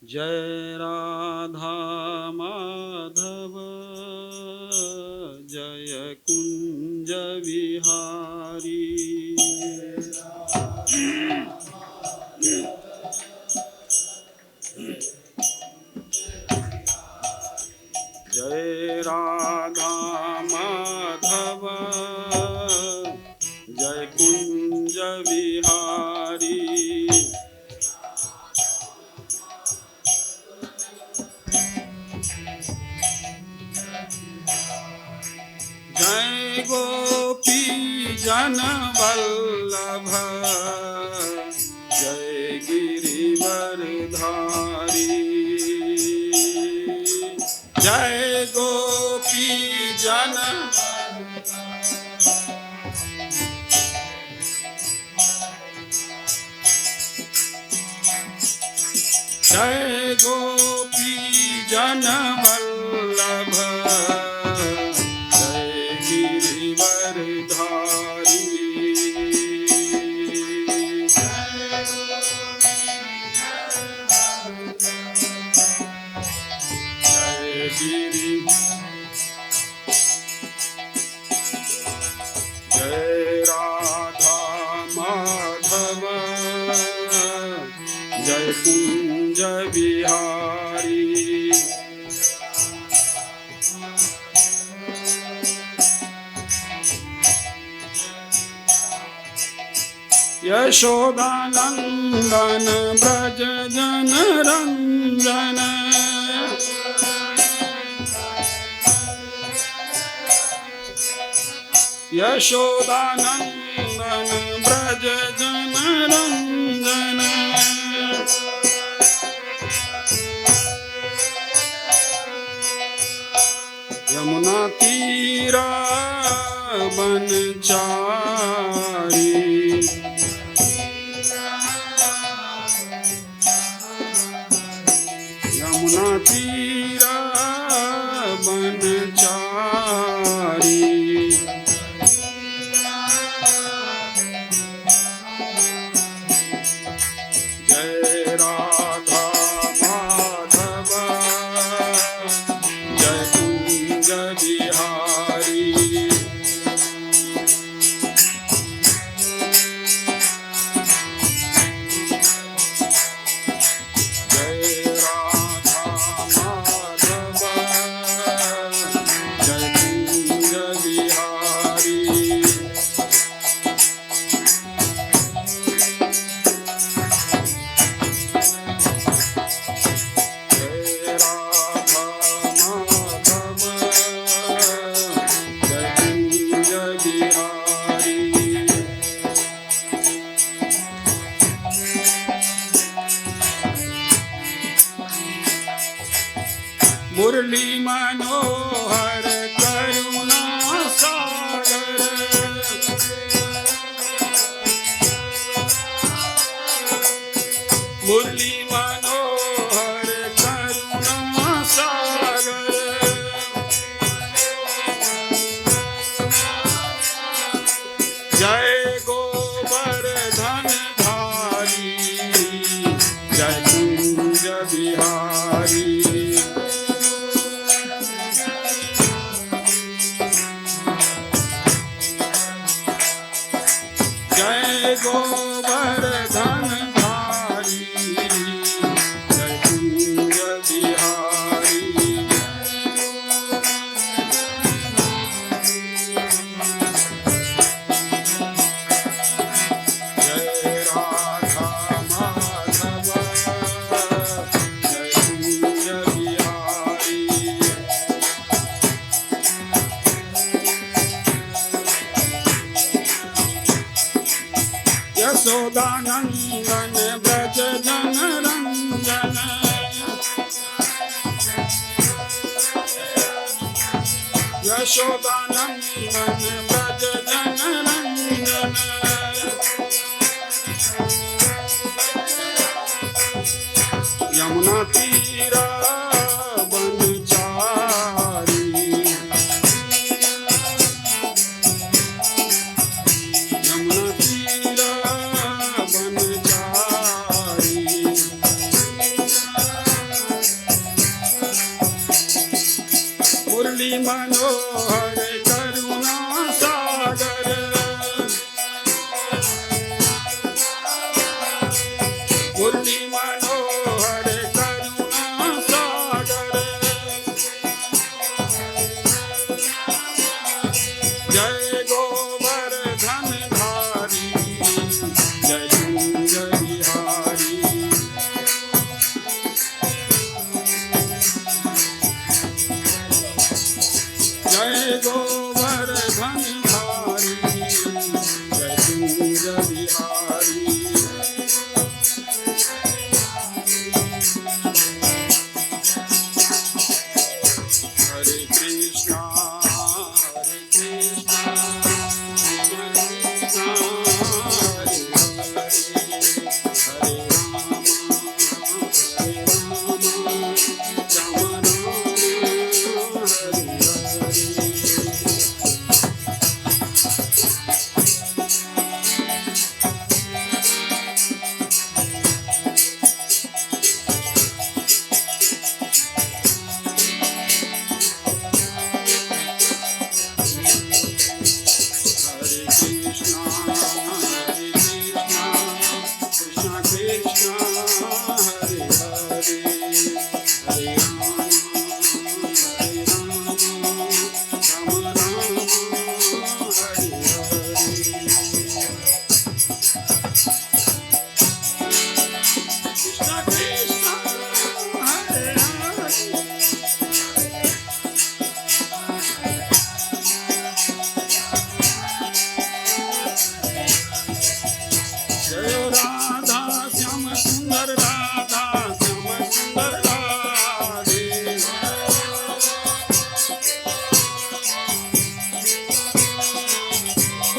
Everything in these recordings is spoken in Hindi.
जय राधा माधव जय कुंज विहारी। जय राधा माधव जय कुंज विहारी। जय गोपी जन वल्लभ जय गिरिवरधारी। जय गोपी जन जय गोपी जन वल्लभ जय राधा माधव जय कुंज विहारी। यशोदानंदन ब्रज जन रंजन यशोदानंदन ब्रज जन रंजन। यमुना तीरा बनचारी। यमुना तीरा बनचारी। जय राधा माधव जय कुंज विहारी। मुरली मनोहर करुणा सागर मुरली मनोहर करुणा सागर। जय गोवर्धन धारी जय कुंज विहारी। जय गोवर्धन धारी जय कुंज विहारी। जय राधा माधव जय कुंज विहारी। यशोदानंदन ब्रज जन रंजन यशोदानंदन ब्रज जन रंजन। यमुना तीरा बनचारी। यमुना तीरा बनचारी। मनोहर करुणा सागर मुरली मनोहर करुणा सागर जय गोवर्धन धारी जय जय बिहारी जय गोवर्धन धारी जय जय बिहारी हरे कृष्णा हरे कृष्णा हरे हरे राम हरे कृष्णा कृष्णा हरे हरे हरे राम राम राम हरे हरे कृष्णा कृष्णा हरे हरे जय राधा श्याम सुंदर राधा श्याम सुंदर राधे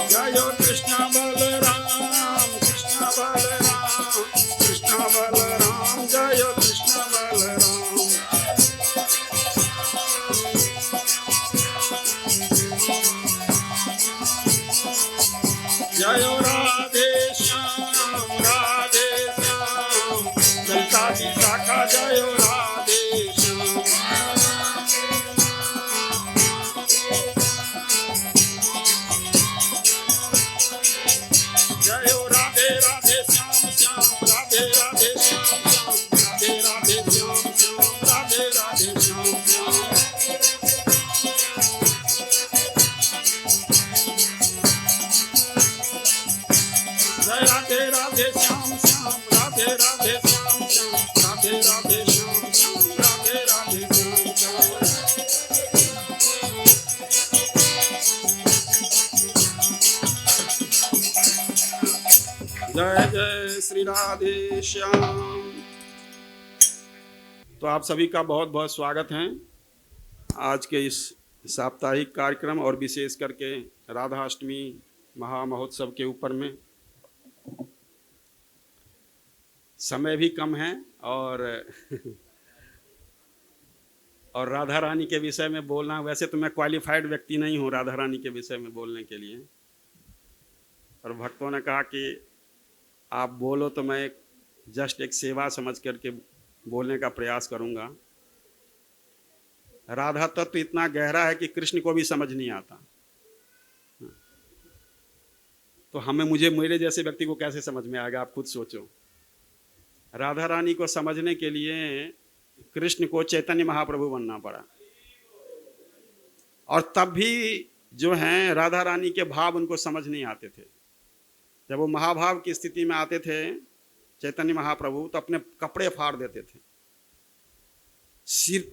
जय कृष्ण बलराम कृष्ण बलराम कृष्ण बलराम जय कृष्ण बलराम जय राधे श्याम ललिता की शाखा जय राधे श्याम जय राधे राधे श्याम श्याम राधे राधे श्याम श्याम राधे राधे श्याम श्याम राधे राधे श्याम श्याम जय राधे राधे श्याम श्याम राधे राधे श्याम श्याम राधे राधे श्याम श्याम राधे राधे श्याम श्याम जय जय श्री राधे श्याम। तो आप सभी का बहुत बहुत स्वागत है आज के इस साप्ताहिक कार्यक्रम और विशेष करके राधा अष्टमी महामहोत्सव के ऊपर में। समय भी कम है और राधा रानी के विषय में बोलना, वैसे तो मैं क्वालिफाइड व्यक्ति नहीं हूँ राधा रानी के विषय में बोलने के लिए, और भक्तों ने कहा कि आप बोलो तो मैं जस्ट एक सेवा समझ करके बोलने का प्रयास करूँगा। राधा तत्व तो इतना गहरा है कि कृष्ण को भी समझ नहीं आता, तो मुझे मेरे जैसे व्यक्ति को कैसे समझ में आएगा, आप खुद सोचो। राधा रानी को समझने के लिए कृष्ण को चैतन्य महाप्रभु बनना पड़ा, और तब भी जो हैं राधा रानी के भाव उनको समझ नहीं आते थे। जब वो महाभाव की स्थिति में आते थे चैतन्य महाप्रभु तो अपने कपड़े फाड़ देते थे, सिर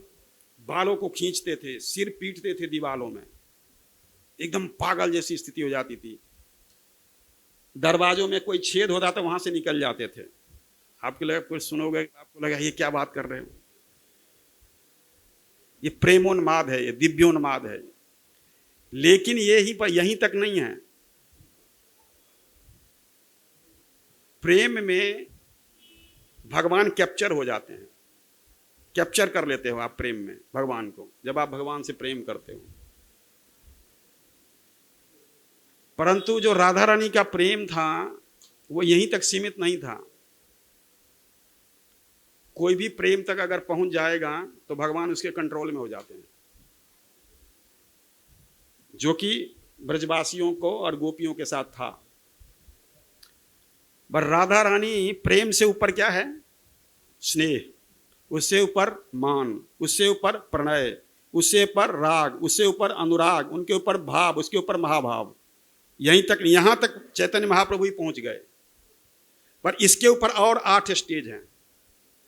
बालों को खींचते थे, सिर पीटते थे दीवालों में, एकदम पागल जैसी स्थिति हो जाती थी। दरवाजों में कोई छेद होता था वहां से निकल जाते थे। आपको लगा, कुछ सुनोगे आपको लगा ये क्या बात कर रहे हो, ये प्रेमोन्माद है, ये दिव्योन्माद है। लेकिन यहीं तक नहीं है। प्रेम में भगवान कैप्चर हो जाते हैं, कैप्चर कर लेते हो आप प्रेम में भगवान को, जब आप भगवान से प्रेम करते हो। परंतु जो राधा रानी का प्रेम था वो यहीं तक सीमित नहीं था। कोई भी प्रेम तक अगर पहुंच जाएगा तो भगवान उसके कंट्रोल में हो जाते हैं। जो कि ब्रजवासियों को और गोपियों के साथ था। पर राधा रानी प्रेम से ऊपर क्या है? स्नेह, उससे ऊपर मान, उससे ऊपर प्रणय, उससे ऊपर राग, उससे ऊपर अनुराग, उनके ऊपर भाव, उसके ऊपर महाभाव। यहीं तक, यहां तक चैतन्य महाप्रभु ही पहुंच गए। पर इसके ऊपर और 8 स्टेज हैं।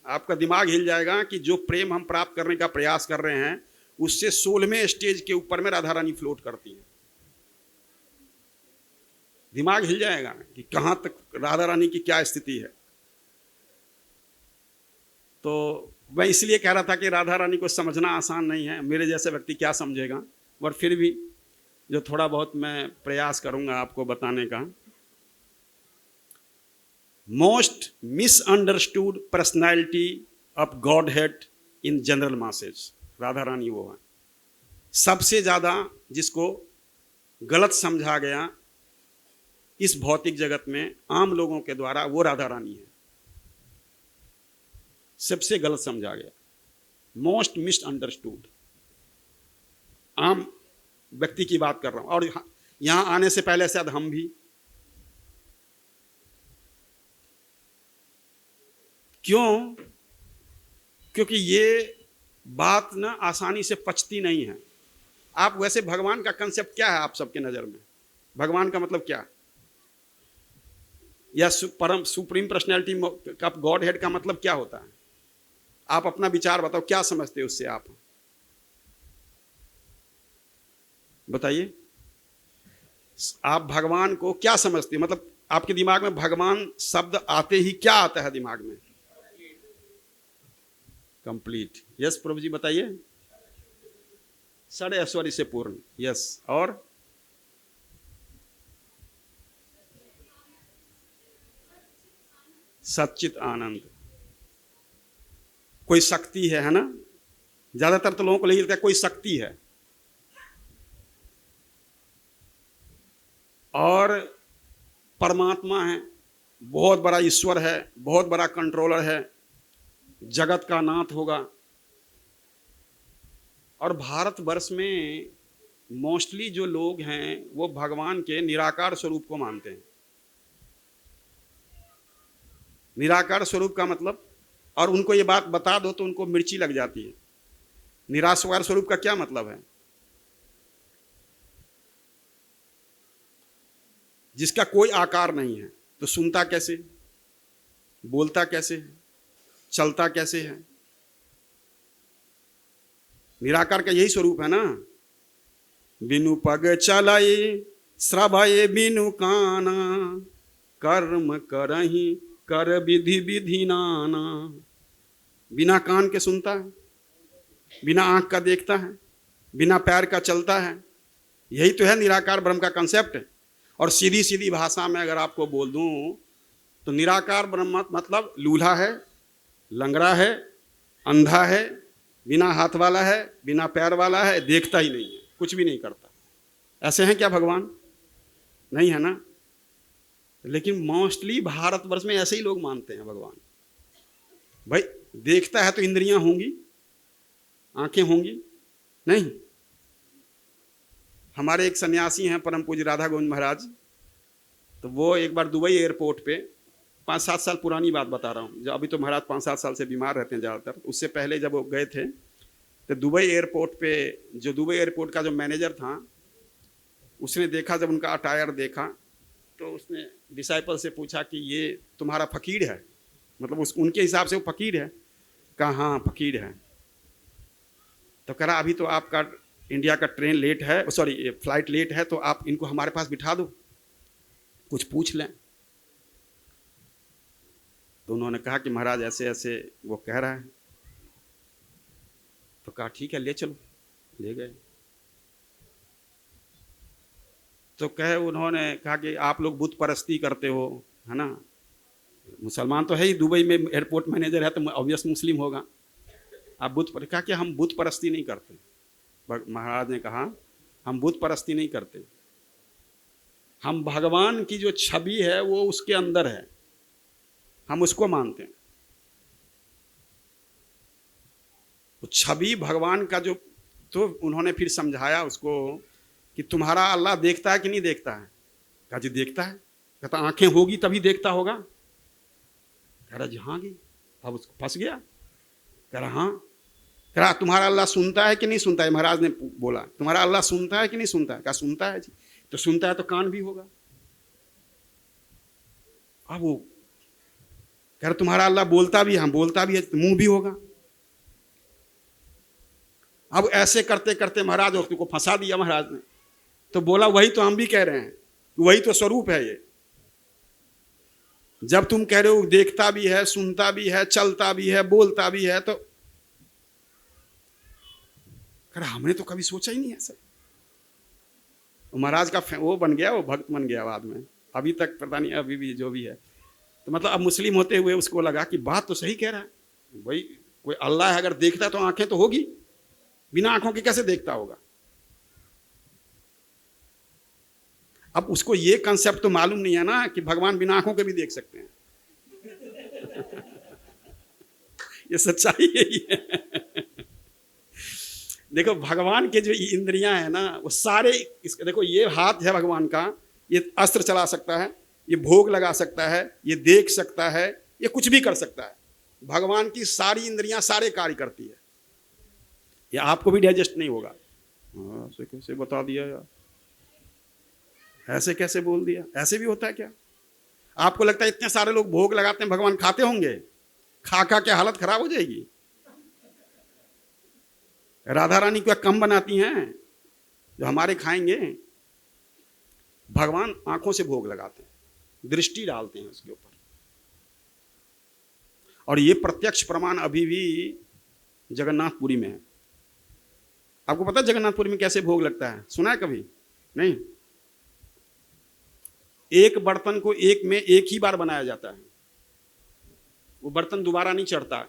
आपका दिमाग हिल जाएगा कि जो प्रेम हम प्राप्त करने का प्रयास कर रहे हैं, उससे 16वें स्टेज के ऊपर में राधा रानी फ्लोट करती है। दिमाग हिल जाएगा कि कहां तक राधा रानी की क्या स्थिति है। तो मैं इसलिए कह रहा था कि राधा रानी को समझना आसान नहीं है। मेरे जैसे व्यक्ति क्या समझेगा, पर फिर भी जो थोड़ा बहुत मैं प्रयास करूंगा आपको बताने का। Most misunderstood personality of godhead in general masses, Radha Rani वो है। सबसे ज्यादा जिसको गलत समझा गया इस भौतिक जगत में आम लोगों के द्वारा, वो राधा रानी है। सबसे गलत समझा गया, मोस्ट मिसअंडरस्टूड। आम व्यक्ति की बात कर रहा हूं, और यहां आने से पहले शायद हम भी। क्यों? क्योंकि ये बात ना आसानी से पचती नहीं है। आप वैसे भगवान का कंसेप्ट क्या है आप सबके नजर में? भगवान का मतलब क्या? या परम सुप्रीम पर्सनैलिटी का गॉड हेड का मतलब क्या होता है? आप अपना विचार बताओ, क्या समझते हो उससे? आप बताइए, आप भगवान को क्या समझते हो? मतलब आपके दिमाग में भगवान शब्द आते ही क्या आता है दिमाग में? कंप्लीट। यस प्रभु जी बताइए। साढ़े ऐश्वर्य से पूर्ण। यस। और सच्चित आनंद। कोई शक्ति है ना? ज्यादातर तो लोगों को यही लगता है कोई शक्ति है, और परमात्मा है, बहुत बड़ा ईश्वर है, बहुत बड़ा कंट्रोलर है, जगत का नाथ होगा। और भारतवर्ष में मोस्टली जो लोग हैं वो भगवान के निराकार स्वरूप को मानते हैं। निराकार स्वरूप का मतलब, और उनको ये बात बता दो तो उनको मिर्ची लग जाती है। निराकार स्वरूप का क्या मतलब है? जिसका कोई आकार नहीं है, तो सुनता कैसे, बोलता कैसे है, चलता कैसे है? निराकार का यही स्वरूप है ना। बिनु पग चलाए श्रभाए बिनु काना, कर्म करही कर विधि विधि नाना। बिना कान के सुनता है, बिना आंख का देखता है, बिना पैर का चलता है। यही तो है निराकार ब्रह्म का कंसेप्ट। और सीधी सीधी भाषा में अगर आपको बोल दूं तो निराकार ब्रह्म मतलब लूल्हा है, लंगड़ा है, अंधा है, बिना हाथ वाला है, बिना पैर वाला है, देखता ही नहीं है, कुछ भी नहीं करता। ऐसे हैं क्या भगवान? नहीं है ना। लेकिन मोस्टली भारतवर्ष में ऐसे ही लोग मानते हैं भगवान। भाई देखता है तो इंद्रियां होंगी, आंखें होंगी? नहीं। हमारे एक सन्यासी हैं परम पूज्य राधा गोविंद महाराज, तो वो एक बार दुबई एयरपोर्ट पे, 5-7 साल पुरानी बात बता रहा हूँ, जब अभी तो महाराज 5-7 साल से बीमार रहते हैं ज़्यादातर, उससे पहले जब वो गए थे तो दुबई एयरपोर्ट पे, जो दुबई एयरपोर्ट का जो मैनेजर था, उसने देखा, जब उनका अटायर देखा तो उसने डिसाइपल से पूछा कि ये तुम्हारा फकीर है? मतलब उनके हिसाब से वो फकीर है। कहा हाँ फकीर है। तो कह रहा अभी तो आपका इंडिया का ट्रेन लेट है, सॉरी फ्लाइट लेट है, तो आप इनको हमारे पास बिठा दो, कुछ पूछ लें। तो उन्होंने कहा कि महाराज ऐसे ऐसे वो कह रहा है। तो कहा ठीक है ले चलो, ले गए। तो कहे, उन्होंने कहा कि आप लोग बुत परस्ती करते हो, है ना? मुसलमान तो है ही, दुबई में एयरपोर्ट मैनेजर है तो ऑब्वियस मुस्लिम होगा। आप बुत पर, कहा कि हम बुत परस्ती नहीं करते। महाराज ने कहा हम बुत परस्ती नहीं करते, हम भगवान की जो छवि है वो उसके अंदर है, हम उसको मानते हैं। तो छवि भगवान का जो, तो उन्होंने फिर समझाया उसको कि तुम्हारा अल्लाह देखता है कि नहीं देखता है? कहा जी देखता है। कहता आंखें होगी तभी देखता होगा? कह रहा जी हाँ जी। अब उसको फंस गया। कह रहा हाँ। कह रहा तुम्हारा अल्लाह सुनता है कि नहीं सुनता है? महाराज ने बोला तुम्हारा अल्लाह सुनता है कि नहीं सुनता है? कहा सुनता है जी। तो सुनता है तो कान भी होगा। अब वो कह रहा तुम्हारा अल्लाह बोलता भी, हाँ बोलता भी है, तो मुंह भी होगा। अब ऐसे करते करते महाराज उसको फंसा दिया महाराज ने। तो बोला वही तो हम भी कह रहे हैं, वही तो स्वरूप है ये। जब तुम कह रहे हो देखता भी है, सुनता भी है, चलता भी है, बोलता भी है, तो कह रहा हमने तो कभी सोचा ही नहीं ऐसा। महाराज का वो बन गया, वो भक्त बन गया बाद में। अभी तक पता नहीं, अभी भी जो भी है। तो मतलब अब मुस्लिम होते हुए उसको लगा कि बात तो सही कह रहा है भाई, कोई अल्लाह है अगर देखता तो आंखें तो होगी, बिना आंखों के कैसे देखता होगा? अब उसको ये कंसेप्ट तो मालूम नहीं है ना कि भगवान बिना आंखों के भी देख सकते हैं। ये सच्चाई यही है। देखो भगवान के जो इंद्रियां है ना वो सारे देखो ये हाथ है भगवान का, ये अस्त्र चला सकता है, ये भोग लगा सकता है, ये देख सकता है, ये कुछ भी कर सकता है। भगवान की सारी इंद्रियां सारे कार्य करती है। ये आपको भी डाइजेस्ट नहीं होगा। ऐसे कैसे बता दिया यार, ऐसे कैसे बोल दिया? ऐसे भी होता है क्या? आपको लगता है इतने सारे लोग भोग लगाते हैं, भगवान खाते होंगे? खा खा के हालत खराब हो जाएगी। राधा रानी क्या कम बनाती हैं जो हमारे खाएंगे? भगवान आंखों से भोग लगाते हैं, दृष्टि डालते हैं उसके ऊपर। और ये प्रत्यक्ष प्रमाण अभी भी जगन्नाथपुरी में है। आपको पता है जगन्नाथपुरी में कैसे भोग लगता है? सुना है कभी? नहीं। एक बर्तन को एक ही बार बनाया जाता है, वो बर्तन दोबारा नहीं चढ़ता,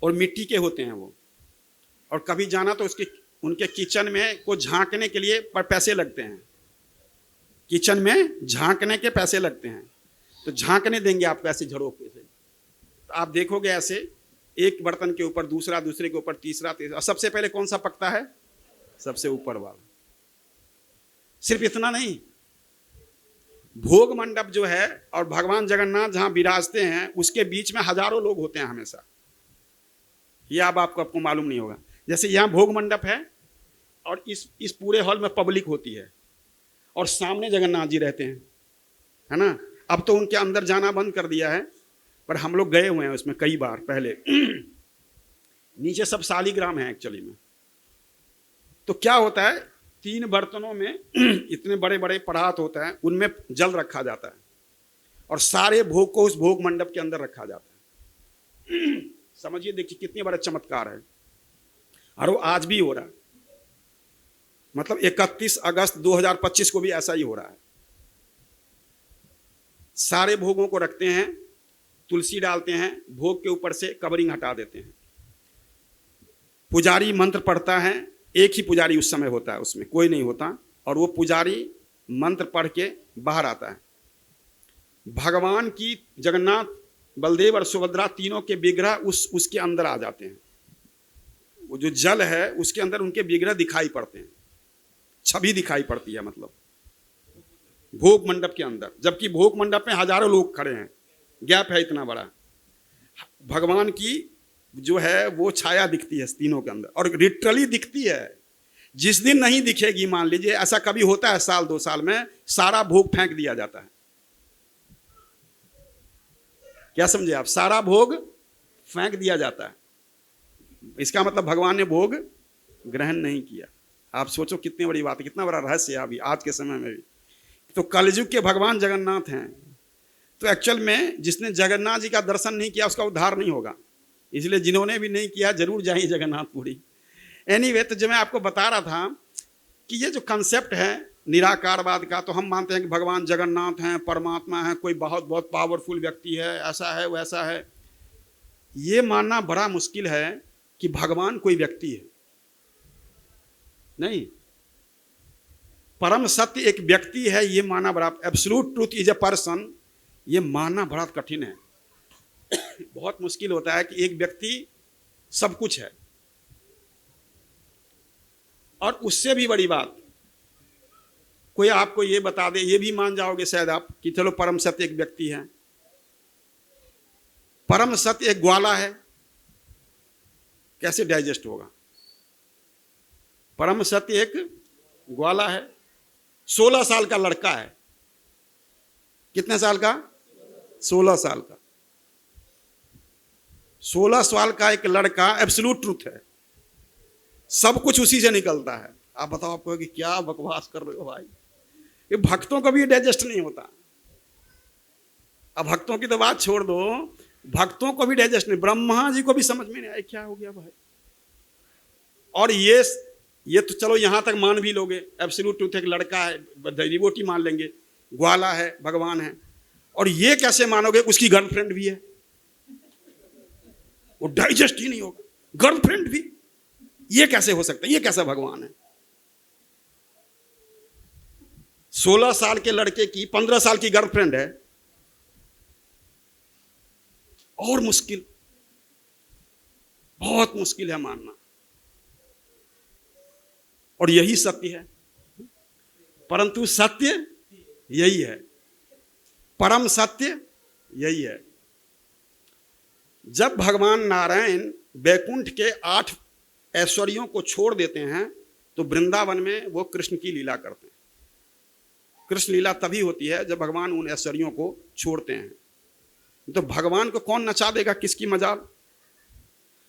और मिट्टी के होते हैं वो। और कभी जाना तो उनके किचन में को झांकने के लिए पैसे लगते हैं, किचन में झांकने के पैसे लगते हैं। तो झांकने देंगे आपको ऐसे झरोखे से, तो आप देखोगे ऐसे एक बर्तन के ऊपर दूसरा, दूसरे के ऊपर तीसरा, तीसरा। सबसे पहले कौन सा पकता है? सबसे ऊपर वाला। सिर्फ इतना नहीं, भोग मंडप जो है और भगवान जगन्नाथ जहां विराजते हैं उसके बीच में हजारों लोग होते हैं हमेशा। ये अब आपको मालूम नहीं होगा। जैसे यहाँ भोग मंडप है और इस पूरे हॉल में पब्लिक होती है और सामने जगन्नाथ जी रहते हैं, है ना। अब तो उनके अंदर जाना बंद कर दिया है, पर हम लोग गए हुए हैं उसमें कई बार पहले। नीचे सब शालिग्राम है एक्चुअली में। तो क्या होता है, 3 बर्तनों में इतने बड़े बड़े परात होता है, उनमें जल रखा जाता है और सारे भोग को उस भोग मंडप के अंदर रखा जाता है। समझिए, देखिए कितनी बड़ा चमत्कार है। और वो आज भी हो रहा है, मतलब 31 अगस्त 2025 को भी ऐसा ही हो रहा है। सारे भोगों को रखते हैं, तुलसी डालते हैं, भोग के ऊपर से कवरिंग हटा देते हैं, पुजारी मंत्र पढ़ता है। एक ही पुजारी उस समय होता है, उसमें कोई नहीं होता, और वो पुजारी मंत्र पढ़ के बाहर आता है। भगवान की, जगन्नाथ, बलदेव और सुभद्रा तीनों के विग्रह उसके अंदर आ जाते हैं। वो जो जल है उसके अंदर उनके विग्रह दिखाई पड़ते हैं, छवि दिखाई पड़ती है, मतलब भोग मंडप के अंदर। जबकि भोग मंडप में हजारों लोग खड़े हैं, गैप है इतना बड़ा। भगवान की जो है वो छाया दिखती है तीनों के अंदर, और लिटरली दिखती है। जिस दिन नहीं दिखेगी, मान लीजिए ऐसा कभी होता है साल 2 साल में, सारा भोग फेंक दिया जाता है। क्या समझे आप? सारा भोग फेंक दिया जाता है। इसका मतलब भगवान ने भोग ग्रहण नहीं किया। आप सोचो कितनी बड़ी बात है, कितना बड़ा रहस्य है अभी आज के समय में भी। तो कलयुग के भगवान जगन्नाथ हैं। तो एक्चुअल में जिसने जगन्नाथ जी का दर्शन नहीं किया उसका उद्धार नहीं होगा। इसलिए जिन्होंने भी नहीं किया जरूर जाइए जगन्नाथपुरी। एनीवे, तो जो मैं आपको बता रहा था कि ये जो कंसेप्ट है निराकारवाद का, तो हम मानते हैं कि भगवान जगन्नाथ हैं, परमात्मा है, कोई बहुत बहुत पावरफुल व्यक्ति है, ऐसा है वैसा है। ये मानना बड़ा मुश्किल है कि भगवान कोई व्यक्ति है। नहीं, परम सत्य एक व्यक्ति है, ये मानना बड़ा, absolute truth is a person, ये मानना बड़ा कठिन है। बहुत मुश्किल होता है कि एक व्यक्ति सब कुछ है। और उससे भी बड़ी बात, कोई आपको ये बता दे, ये भी मान जाओगे शायद आप कि चलो परम सत्य एक व्यक्ति है, परम सत्य एक ग्वाला है, कैसे डाइजेस्ट होगा? परम सत्य एक ग्वाला है, 16 साल का लड़का है। कितने साल का? 16 साल का। 16 साल का एक लड़का एब्सोल्यूट ट्रूथ है, सब कुछ उसी से निकलता है। आप बताओ, आपको कि क्या बकवास कर रहे हो भाई? ये भक्तों को भी डाइजेस्ट नहीं होता। अब भक्तों की तो बात छोड़ दो, भक्तों को भी डाइजेस्ट नहीं, ब्रह्मा जी को भी समझ में नहीं आया क्या हो गया भाई। और ये तो चलो यहां तक मान भी लोगे, एब्सोल्यूट ट्रूथ एक लड़का है, डिवोटी मान लेंगे, ग्वाला है, भगवान है। और ये कैसे मानोगे उसकी गर्लफ्रेंड भी है? वो डाइजेस्ट ही नहीं होगा, गर्लफ्रेंड भी, ये कैसे हो सकता है? ये कैसा भगवान है? 16 साल के लड़के की 15 साल की गर्लफ्रेंड है, और मुश्किल, बहुत मुश्किल है मानना। और यही सत्य है, परंतु सत्य यही है, परम सत्य यही है। जब भगवान नारायण बैकुंठ के 8 ऐश्वर्यों को छोड़ देते हैं तो वृंदावन में वो कृष्ण की लीला करते हैं। कृष्ण लीला तभी होती है जब भगवान उन ऐश्वर्यों को छोड़ते हैं। तो भगवान को कौन नचा देगा? किसकी मजाल?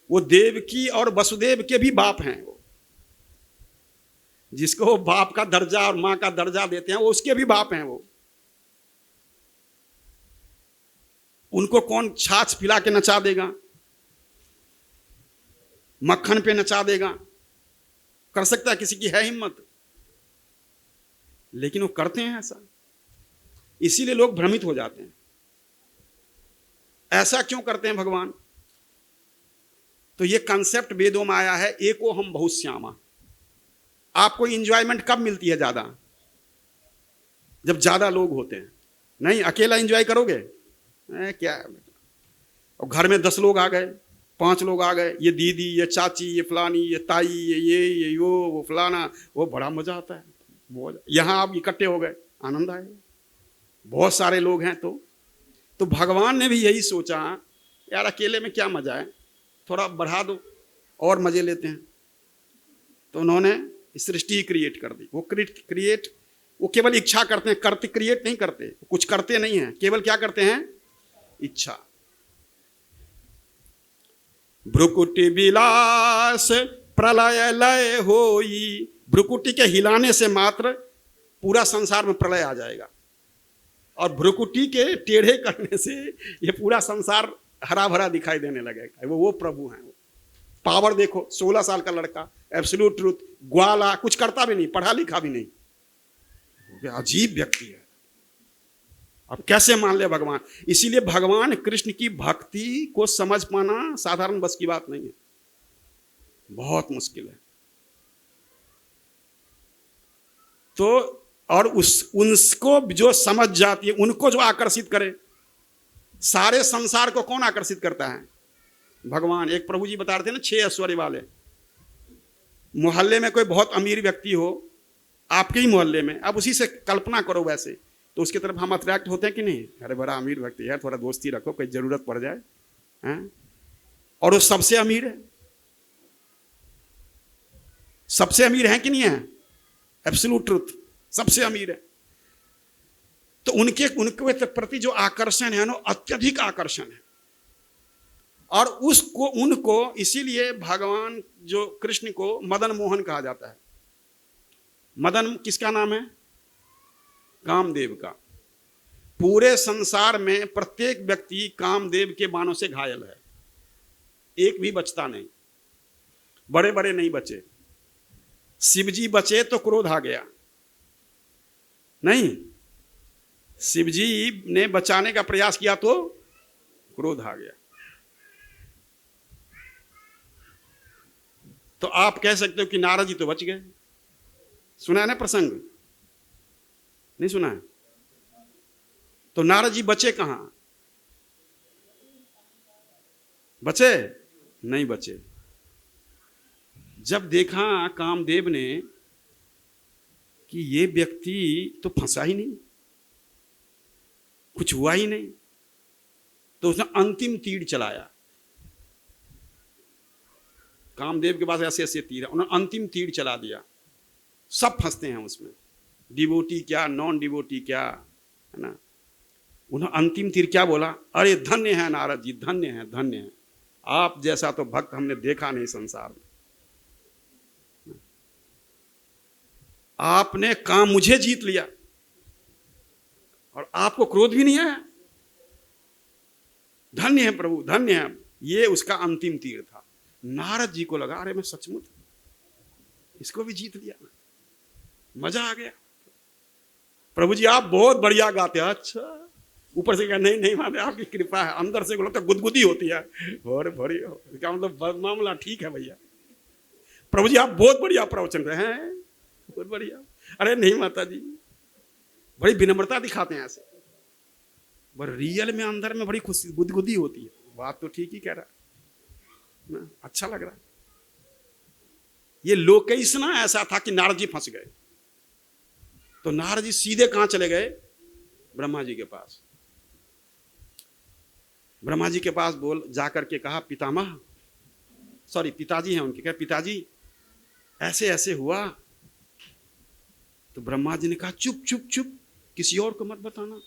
वो देवकी और वसुदेव के भी बाप हैं। वो जिसको वो बाप का दर्जा और मां का दर्जा देते हैं, वो उसके भी बाप हैं। वो उनको कौन छाछ पिला के नचा देगा? मक्खन पे नचा देगा? कर सकता है? किसी की है हिम्मत? लेकिन वो करते हैं ऐसा, इसीलिए लोग भ्रमित हो जाते हैं। ऐसा क्यों करते हैं भगवान? तो ये कंसेप्ट वेदों में आया है, एको हम बहुत श्यामा। आपको इंजॉयमेंट कब मिलती है ज्यादा? जब ज्यादा लोग होते हैं। नहीं, अकेला इंजॉय करोगे क्या? और घर में 10 लोग आ गए, 5 लोग आ गए, ये दीदी, ये चाची, ये फलानी, ये ताई, ये वो फलाना, वो बड़ा मजा आता है। यहां आप इकट्ठे हो गए, आनंद आएगा। बहुत सारे लोग हैं तो भगवान ने भी यही सोचा, यार अकेले में क्या मजा है, थोड़ा बढ़ा दो और मजे लेते हैं। तो उन्होंने सृष्टि क्रिएट कर दी। वो केवल इच्छा करते हैं, करते क्रिएट नहीं करते, कुछ करते नहीं हैं, केवल क्या करते हैं? इच्छा। भ्रुकुटी विलास प्रलय लय होई। भ्रुकुटी के हिलाने से मात्र पूरा संसार में प्रलय आ जाएगा, और भ्रुकुटी के टेढ़े करने से ये पूरा संसार हरा भरा दिखाई देने लगेगा। वो प्रभु हैं। वो पावर देखो, 16 साल का लड़का, एब्सोल्यूट ट्रूथ, ग्वाला, कुछ करता भी नहीं, पढ़ा लिखा भी नहीं, अजीब व्यक्ति है। अब कैसे मान ले भगवान? इसीलिए भगवान कृष्ण की भक्ति को समझ पाना साधारण बस की बात नहीं है, बहुत मुश्किल है। तो और उनको जो समझ जाती है, उनको जो आकर्षित करे, सारे संसार को कौन आकर्षित करता है? भगवान। एक प्रभु जी बता रहे थे ना, 6 ऐश्वर्य वाले। मोहल्ले में कोई बहुत अमीर व्यक्ति हो, आपके ही मोहल्ले में, अब उसी से कल्पना करो वैसे, तो उसकी तरफ हम अट्रैक्ट होते हैं कि नहीं? अरे बड़ा अमीर व्यक्ति है, थोड़ा दोस्ती रखो, कोई जरूरत पड़ जाए हैं? और वो सबसे अमीर है, सबसे अमीर है कि नहीं है? एब्सोल्यूट ट्रुथ, सबसे अमीर है। तो उनके प्रति जो आकर्षण है ना, अत्यधिक आकर्षण है। और उनको इसीलिए भगवान जो कृष्ण को मदन मोहन कहा जाता है। मदन किसका नाम है? कामदेव का। पूरे संसार में प्रत्येक व्यक्ति कामदेव के बाणों से घायल है, एक भी बचता नहीं। बड़े बड़े नहीं बचे। शिवजी बचे तो क्रोध आ गया, नहीं, शिवजी ने बचाने का प्रयास किया तो क्रोध आ गया। तो आप कह सकते हो कि नारद जी तो बच गए। सुना है ना प्रसंग? नहीं सुना है? तो नारद जी बचे कहां? बचे? नहीं बचे। जब देखा कामदेव ने कि ये व्यक्ति तो फंसा ही नहीं, कुछ हुआ ही नहीं, तो उसने अंतिम तीर चलाया। कामदेव के पास ऐसे ऐसे तीर है, उन्होंने अंतिम तीर चला दिया। सब फंसते हैं उसमें, डिवोटी क्या, नॉन डिवोटी क्या, है ना। उन्होंने अंतिम तीर क्या बोला? अरे धन्य है नारद जी, धन्य है, धन्य है, आप जैसा तो भक्त हमने देखा नहीं संसार में। आपने काम मुझे जीत लिया और आपको क्रोध भी नहीं आया। धन्य है प्रभु, धन्य है। ये उसका अंतिम तीर था। नारद जी को लगा अरे मैं सचमुच इसको भी जीत लिया, मजा आ गया। प्रभु जी आप बहुत बढ़िया गाते हैं। अच्छा, ऊपर से कहा नहीं नहीं माने आपकी कृपा है, अंदर से तो गुदगुदी होती है और बड़ी, क्या मतलब मामला ठीक है भैया। प्रभु जी आप बहुत बढ़िया प्रवचन रहे हैं, बहुत बढ़िया। अरे नहीं माता जी, बड़ी विनम्रता दिखाते हैं ऐसे, पर रियल में अंदर में बड़ी खुशी गुदगुदी होती है। बात तो ठीक ही कह रहा ना, अच्छा लग रहा। ये लोकेशन ऐसा था कि नारद जी फंस गए, तो नारद जी सीधे कहां चले गए? ब्रह्मा जी के पास। ब्रह्मा जी के पास बोल जाकर के कहा पितामह, सॉरी पिताजी हैं उनके, कहा पिताजी ऐसे ऐसे हुआ। तो ब्रह्मा जी ने कहा चुप चुप चुप, किसी और को मत बताना,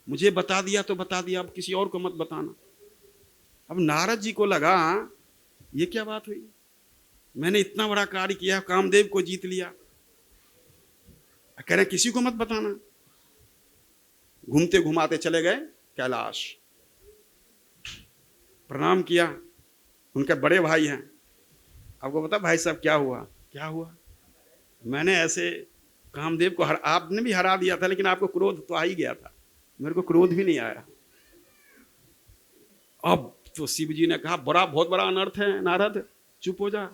मुझे बता दिया तो बता दिया, अब किसी और को मत बताना। अब नारद जी को लगा ये क्या बात हुई, मैंने इतना बड़ा कार्य किया, कामदेव को जीत लिया, कह रहे किसी को मत बताना। घूमते घुमाते चले गए कैलाश, प्रणाम किया। उनके बड़े भाई हैं। आपको पता भाई साहब क्या हुआ? क्या हुआ? मैंने ऐसे कामदेव को आपने भी हरा दिया था, लेकिन आपको क्रोध तो आ ही गया था, मेरे को क्रोध भी नहीं आया। अब तो शिव जी ने कहा बहुत बड़ा अनर्थ है नारद, चुप हो जा,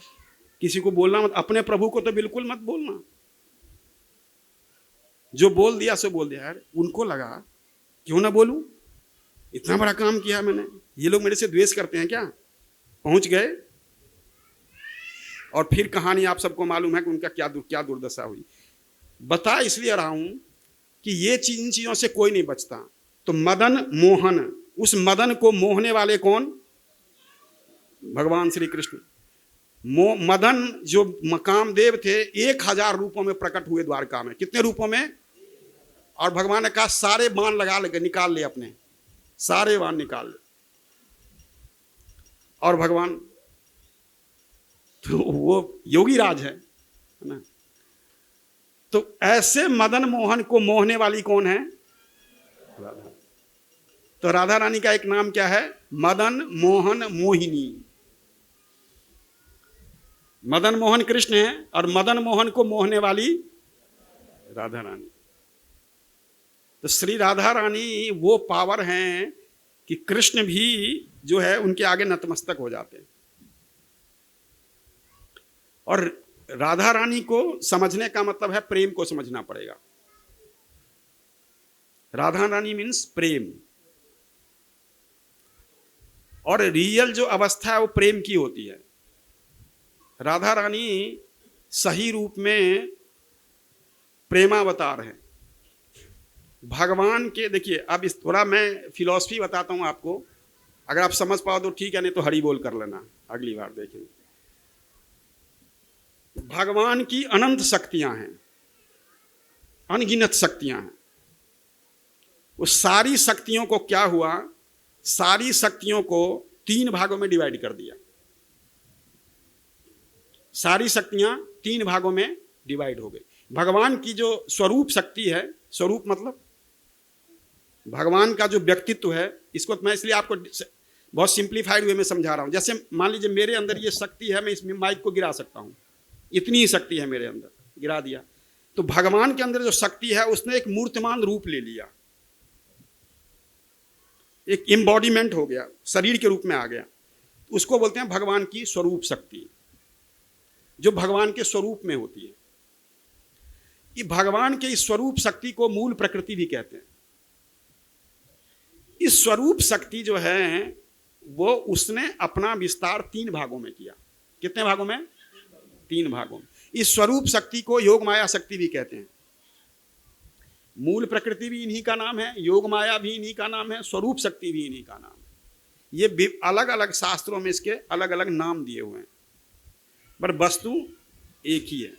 किसी को बोलना मत, अपने प्रभु को तो बिल्कुल मत बोलना। जो बोल दिया सो बोल दिया। यार उनको लगा क्यों ना बोलूं, इतना बड़ा काम किया मैंने, ये लोग मेरे से द्वेष करते हैं क्या? पहुंच गए। और फिर कहानी आप सबको मालूम है कि उनका क्या दुर्दशा हुई। बता इसलिए रहा हूं कि ये इन चीजों से कोई नहीं बचता। तो मदन मोहन, उस मदन को मोहने वाले कौन? भगवान श्री कृष्ण। मदन जो कामदेव थे 1000 रूपों में प्रकट हुए द्वारका में। कितने रूपों में? और भगवान ने कहा सारे बाण लगा ले, निकाल ले, अपने सारे बाण निकाल ले। और भगवान तो वो योगी राज है ना। तो ऐसे मदन मोहन को मोहने वाली कौन है? राधा। तो राधा रानी का एक नाम क्या है? मदन मोहन मोहिनी। मदन मोहन कृष्ण है और मदन मोहन को मोहने वाली राधा रानी। तो श्री राधा रानी वो पावर हैं कि कृष्ण भी जो है उनके आगे नतमस्तक हो जाते हैं। और राधा रानी को समझने का मतलब है प्रेम को समझना पड़ेगा। राधा रानी मीन्स प्रेम, और रियल जो अवस्था है वो प्रेम की होती है। राधा रानी सही रूप में प्रेमावतार है भगवान के। देखिए अब इस थोड़ा मैं फिलॉसफी बताता हूं आपको, अगर आप समझ पाओ तो ठीक है, नहीं तो हरि बोल कर लेना, अगली बार देखेंगे। भगवान की अनंत शक्तियां हैं, अनगिनत शक्तियां हैं। उस सारी शक्तियों को क्या हुआ? सारी शक्तियों को 3 भागों में डिवाइड कर दिया। सारी शक्तियां 3 भागों में डिवाइड हो गई। भगवान की जो स्वरूप शक्ति है, स्वरूप मतलब भगवान का जो व्यक्तित्व है, इसको मैं इसलिए आपको बहुत सिंप्लीफाइड वे में समझा रहा हूं। जैसे मान लीजिए मेरे अंदर ये शक्ति है, मैं इस माइक को गिरा सकता हूं, इतनी ही शक्ति है मेरे अंदर, गिरा दिया। तो भगवान के अंदर जो शक्ति है उसने एक मूर्तिमान रूप ले लिया, एक एम्बॉडीमेंट हो गया, शरीर के रूप में आ गया। उसको बोलते हैं भगवान की स्वरूप शक्ति, जो भगवान के स्वरूप में होती है। ये भगवान के इस स्वरूप शक्ति को मूल प्रकृति भी कहते हैं। इस स्वरूप शक्ति जो है वो उसने अपना विस्तार 3 भागों में किया। कितने भागों में? 3 भागों में। इस स्वरूप शक्ति को योग माया शक्ति भी कहते हैं। मूल प्रकृति भी इन्हीं का नाम है, योग माया भी इन्हीं का नाम है, स्वरूप शक्ति भी इन्हीं का नाम है। ये अलग अलग शास्त्रों में इसके अलग अलग नाम दिए हुए हैं, पर वस्तु एक ही है।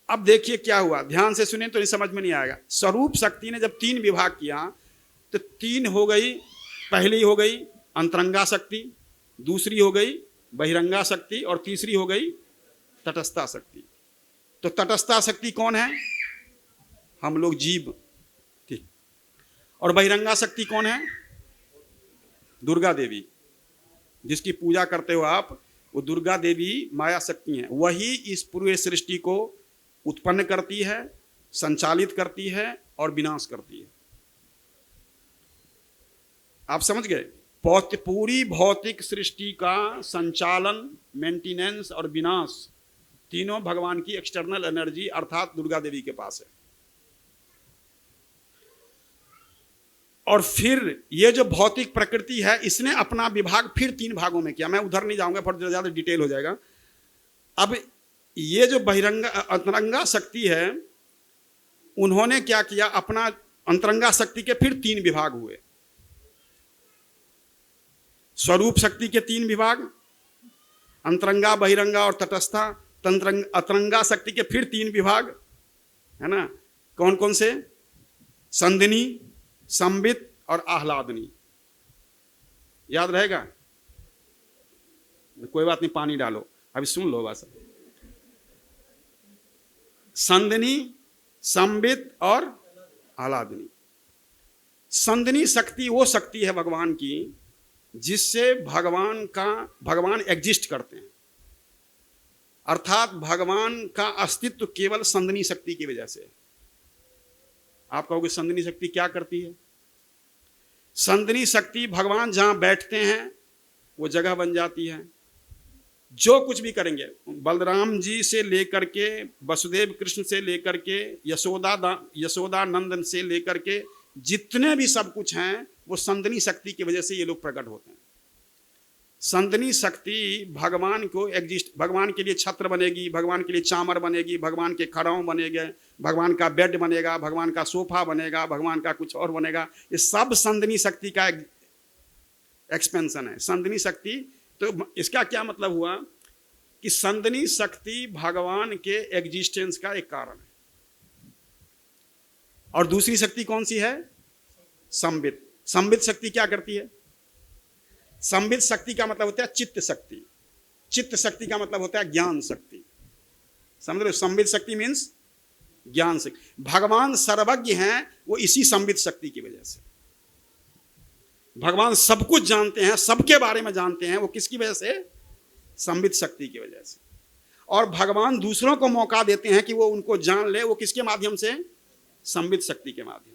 अब देखिए क्या हुआ, ध्यान से सुने तो ये समझ में नहीं आएगा। स्वरूप शक्ति ने जब 3 विभाग किया तो 3 हो गई, पहली हो गई अंतरंगा शक्ति, दूसरी हो गई बहिरंगा शक्ति और तीसरी हो गई तटस्था शक्ति। तो तटस्था शक्ति कौन है? हम लोग जीव, ठीक। और बहिरंगा शक्ति कौन है? दुर्गा देवी, जिसकी पूजा करते हो आप, वो दुर्गा देवी माया शक्ति है। वही इस पूरे सृष्टि को उत्पन्न करती है, संचालित करती है और विनाश करती है। आप समझ गए? पूरी भौतिक सृष्टि का संचालन, मेंटेनेंस और विनाश तीनों भगवान की एक्सटर्नल एनर्जी अर्थात दुर्गा देवी के पास है। और फिर ये जो भौतिक प्रकृति है, इसने अपना विभाग फिर 3 भागों में किया। मैं उधर नहीं जाऊंगा, पर ज्यादा डिटेल हो जाएगा। अब ये जो बहिरंगा अंतरंगा शक्ति है, उन्होंने क्या किया, अपना अंतरंगा शक्ति के फिर 3 विभाग हुए। स्वरूप शक्ति के 3 विभाग, अंतरंगा, बहिरंगा और तटस्था। अंतरंगा शक्ति के फिर 3 विभाग है ना, कौन कौन से? संदिनी, संबित और आह्लादनी। याद रहेगा? कोई बात नहीं, पानी डालो, अभी सुन लो बस। संदिनी, संबित और आह्लादनी। संदिनी शक्ति वो शक्ति है भगवान की जिससे भगवान एग्जिस्ट करते हैं, अर्थात भगवान का अस्तित्व केवल संदिनी शक्ति की वजह से। आप कहोगे संदिनी शक्ति क्या करती है? संदिनी शक्ति भगवान जहां बैठते हैं वो जगह बन जाती है। जो कुछ भी करेंगे, बलराम जी से लेकर के वसुदेव कृष्ण से लेकर के यशोदा नंदन से लेकर के जितने भी सब कुछ हैं, वो संदिनी शक्ति की वजह से ये लोग प्रकट होते हैं। संदिनी शक्ति भगवान को एग्जिस्ट, भगवान के लिए छत्र बनेगी, भगवान के लिए चामर बनेगी, भगवान के खड़ाऊ बनेंगे, भगवान का बेड बनेगा, भगवान का सोफा बनेगा, भगवान का कुछ और बनेगा। ये सब संदिनी शक्ति का एक्सपेंशन है। संदिनी शक्ति, तो इसका क्या मतलब हुआ कि संदिनी शक्ति भगवान के एग्जिस्टेंस का एक कारण है। और दूसरी शक्ति कौन सी है? संबित। संबित शक्ति क्या करती है? संबित शक्ति का मतलब होता है चित्त शक्ति। चित्त शक्ति का मतलब होता है ज्ञान शक्ति। समझ रहे हो? संबित शक्ति मीन्स ज्ञान शक्ति। भगवान सर्वज्ञ हैं वो इसी संबित शक्ति की वजह से। भगवान सब कुछ जानते हैं, सबके बारे में जानते हैं, वो किसकी वजह से? संबित शक्ति की वजह से। और भगवान दूसरों को मौका देते हैं कि वो उनको जान ले, वो किसके माध्यम से? संबित शक्ति के माध्यम।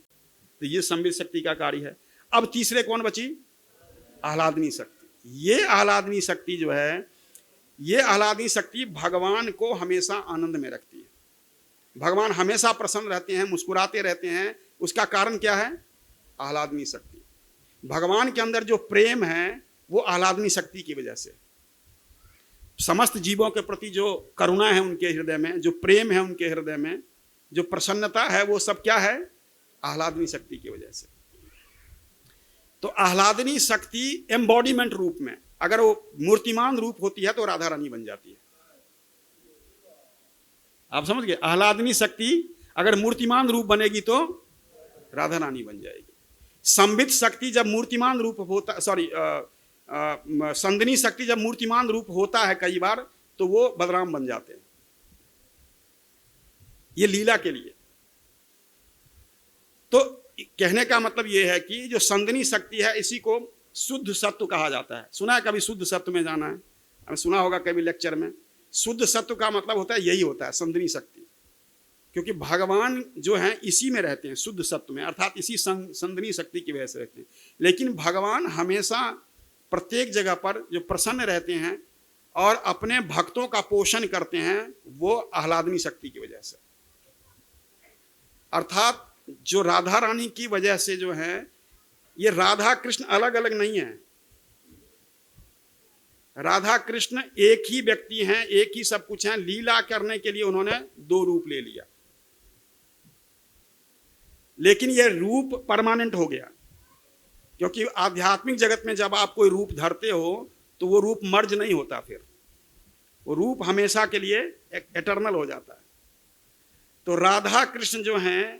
तो ये संबित शक्ति का कार्य है। अब तीसरे कौन बची? आह्लादनी शक्ति। ये आह्लादनी शक्ति जो है, ये आह्लादनी शक्ति भगवान को हमेशा आनंद में रखती है। भगवान हमेशा प्रसन्न रहते हैं, मुस्कुराते रहते हैं। उसका कारण क्या है? आह्लादनी शक्ति। भगवान के अंदर जो प्रेम है वो आह्लादनी शक्ति की वजह से। समस्त जीवों के प्रति जो करुणा है उनके हृदय में, जो प्रेम है उनके हृदय में, जो प्रसन्नता है, वो सब क्या है? आह्लादनी शक्ति की वजह से। तो आह्लादनी शक्ति एम्बॉडीमेंट रूप में, अगर वो मूर्तिमान रूप होती है तो राधा रानी बन जाती है। आप समझ गए? आह्लादनी शक्ति अगर मूर्तिमान रूप बनेगी तो राधा रानी बन जाएगी। संबित शक्ति जब मूर्तिमान रूप होता, संदिनी शक्ति जब मूर्तिमान रूप होता है कई बार, तो वो बलराम बन जाते हैं। ये लीला के लिए। तो कहने का मतलब ये है कि जो संदिनी शक्ति है, इसी को शुद्ध सत्व कहा जाता है। सुना है कभी शुद्ध सत्व में जाना है? हमें सुना होगा कभी लेक्चर में। शुद्ध सत्व का मतलब होता है, यही होता है संदिनी शक्ति। क्योंकि भगवान जो हैं इसी में रहते हैं, शुद्ध सत्व में, अर्थात इसी संदिनी शक्ति की वजह से रहते हैं। लेकिन भगवान हमेशा प्रत्येक जगह पर जो प्रसन्न रहते हैं और अपने भक्तों का पोषण करते हैं, वो आह्लादनी शक्ति की वजह से। अर्थात जो राधा रानी की वजह से जो है, ये राधा कृष्ण अलग अलग नहीं है। राधा कृष्ण एक ही व्यक्ति हैं, एक ही सब कुछ हैं। लीला करने के लिए उन्होंने दो रूप ले लिया, लेकिन यह रूप परमानेंट हो गया, क्योंकि आध्यात्मिक जगत में जब आप कोई रूप धरते हो तो वो रूप मर्ज नहीं होता, फिर वो रूप हमेशा के लिए एटर्नल हो जाता है। तो राधा कृष्ण जो हैं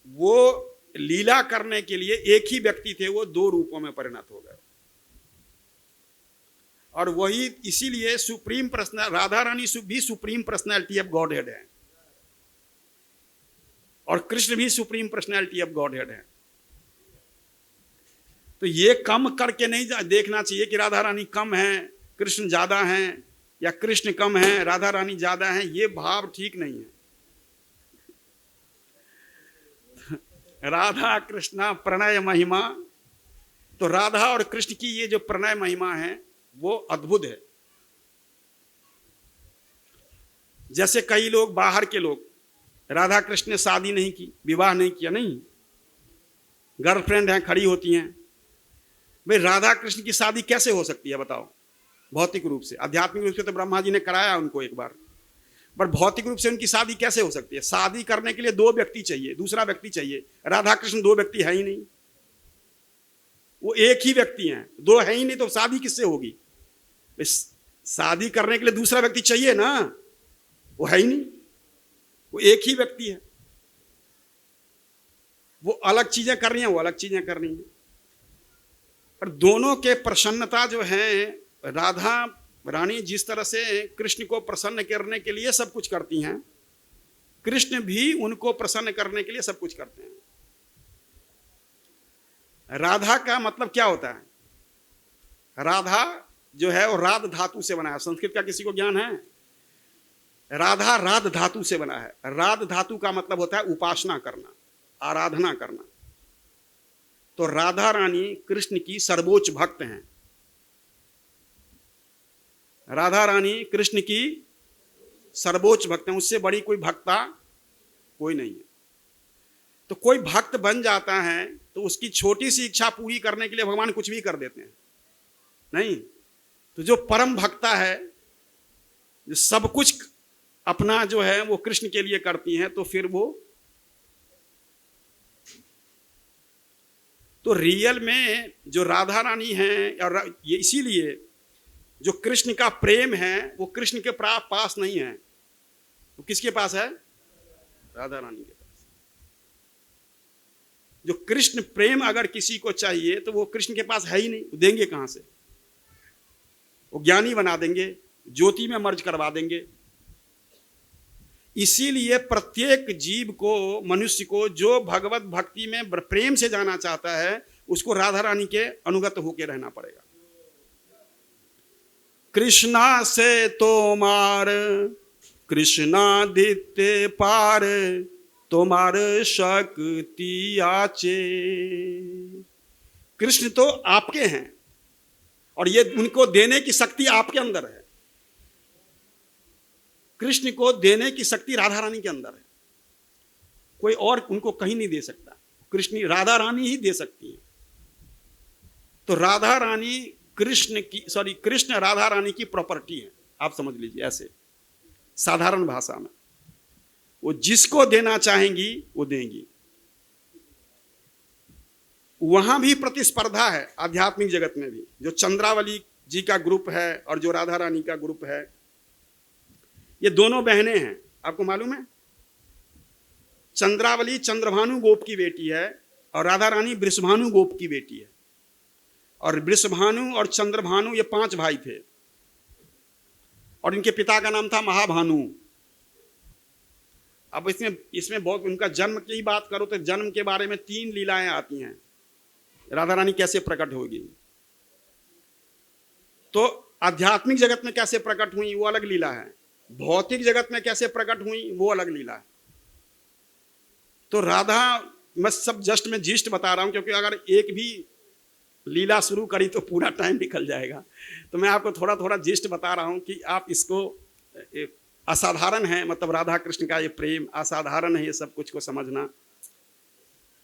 वो लीला करने के लिए एक ही व्यक्ति थे, वो दो रूपों में परिणत हो गए। और वही इसीलिए सुप्रीम पर्सनल राधा रानी भी supreme personality of God head है, और कृष्ण भी supreme personality of God head है। तो ये कम करके नहीं देखना चाहिए कि राधा रानी कम है कृष्ण ज्यादा हैं, या कृष्ण कम है राधा रानी ज्यादा हैं। ये भाव ठीक नहीं है। राधा कृष्णा प्रणय महिमा, तो राधा और कृष्ण की ये जो प्रणय महिमा है वो अद्भुत है। जैसे कई लोग, बाहर के लोग, राधा कृष्ण ने शादी नहीं की, विवाह नहीं किया, नहीं, गर्लफ्रेंड हैं, खड़ी होती हैं। भाई राधा कृष्ण की शादी कैसे हो सकती है बताओ? भौतिक रूप से, आध्यात्मिक रूप से तो ब्रह्मा जी ने कराया उनको एक बार, पर भौतिक रूप से उनकी शादी कैसे हो सकती है? शादी करने के लिए दो व्यक्ति चाहिए, दूसरा व्यक्ति चाहिए। राधा कृष्ण दो व्यक्ति है ही नहीं, वो एक ही व्यक्ति हैं, दो है ही नहीं, तो शादी किससे होगी? शादी करने के लिए दूसरा व्यक्ति चाहिए ना, वो है ही नहीं, वो एक ही व्यक्ति है। वो अलग चीजें कर रही हैं, वो अलग चीजें कर रही हैं, पर दोनों के प्रसन्नता जो है, राधा रानी जिस तरह से कृष्ण को प्रसन्न करने के लिए सब कुछ करती हैं, कृष्ण भी उनको प्रसन्न करने के लिए सब कुछ करते हैं। राधा का मतलब क्या होता है? राधा जो है वो राध धातु से बना है। संस्कृत का किसी को ज्ञान है? राधा राध धातु से बना है। राध धातु का मतलब होता है उपासना करना, आराधना करना। तो राधा रानी कृष्ण की सर्वोच्च भक्त हैं। राधा रानी कृष्ण की सर्वोच्च भक्त हैं, उससे बड़ी कोई भक्ता कोई नहीं है। तो कोई भक्त बन जाता है तो उसकी छोटी सी इच्छा पूरी करने के लिए भगवान कुछ भी कर देते हैं, नहीं। तो जो परम भक्ता है, जो सब कुछ अपना जो है वो कृष्ण के लिए करती हैं, तो फिर वो तो रियल में जो राधा रानी हैं, और ये इसीलिए जो कृष्ण का प्रेम है वो कृष्ण के पास नहीं है, वो किसके पास है? राधा रानी के पास। जो कृष्ण प्रेम अगर किसी को चाहिए तो वो कृष्ण के पास है ही नहीं, वो देंगे कहां से? वो ज्ञानी बना देंगे, ज्योति में मर्ज करवा देंगे। इसीलिए प्रत्येक जीव को, मनुष्य को, जो भगवत भक्ति में प्रेम से जाना चाहता है, उसको राधा रानी के अनुगत होकर रहना पड़ेगा। कृष्णा से तोमार कृष्णादित्य पार, तोमार शक्ति आचे। कृष्ण तो आपके हैं और ये उनको देने की शक्ति आपके अंदर है। कृष्ण को देने की शक्ति राधा रानी के अंदर है, कोई और उनको कहीं नहीं दे सकता। कृष्ण, राधा रानी ही दे सकती है। तो राधा रानी कृष्ण राधा रानी की प्रॉपर्टी है, आप समझ लीजिए ऐसे साधारण भाषा में। वो जिसको देना चाहेंगी वो देंगी। वहां भी प्रतिस्पर्धा है आध्यात्मिक जगत में भी। जो चंद्रावली जी का ग्रुप है और जो राधा रानी का ग्रुप है, ये दोनों बहनें हैं, आपको मालूम है। चंद्रावली चंद्रभानु गोप की बेटी है और राधा रानी वृषभानु गोप की बेटी है। और वृषभानु और चंद्रभानु ये 5 भाई थे और इनके पिता का नाम था महाभानु। अब इसमें बहुत, उनका जन्म की बात करो तो जन्म के बारे में 3 लीलाएं आती हैं। राधा रानी कैसे प्रकट होगी, तो आध्यात्मिक जगत में कैसे प्रकट हुई वो अलग लीला है, भौतिक जगत में कैसे प्रकट हुई वो अलग लीला है। तो राधा, मैं सब जस्ट में जिस्ट बता रहा हूं, क्योंकि अगर एक भी लीला शुरू करी तो पूरा टाइम निकल जाएगा। तो मैं आपको थोड़ा थोड़ा जिस्ट बता रहा हूं कि आप इसको, असाधारण है, मतलब राधा कृष्ण का ये प्रेम असाधारण है, ये सब कुछ को समझना।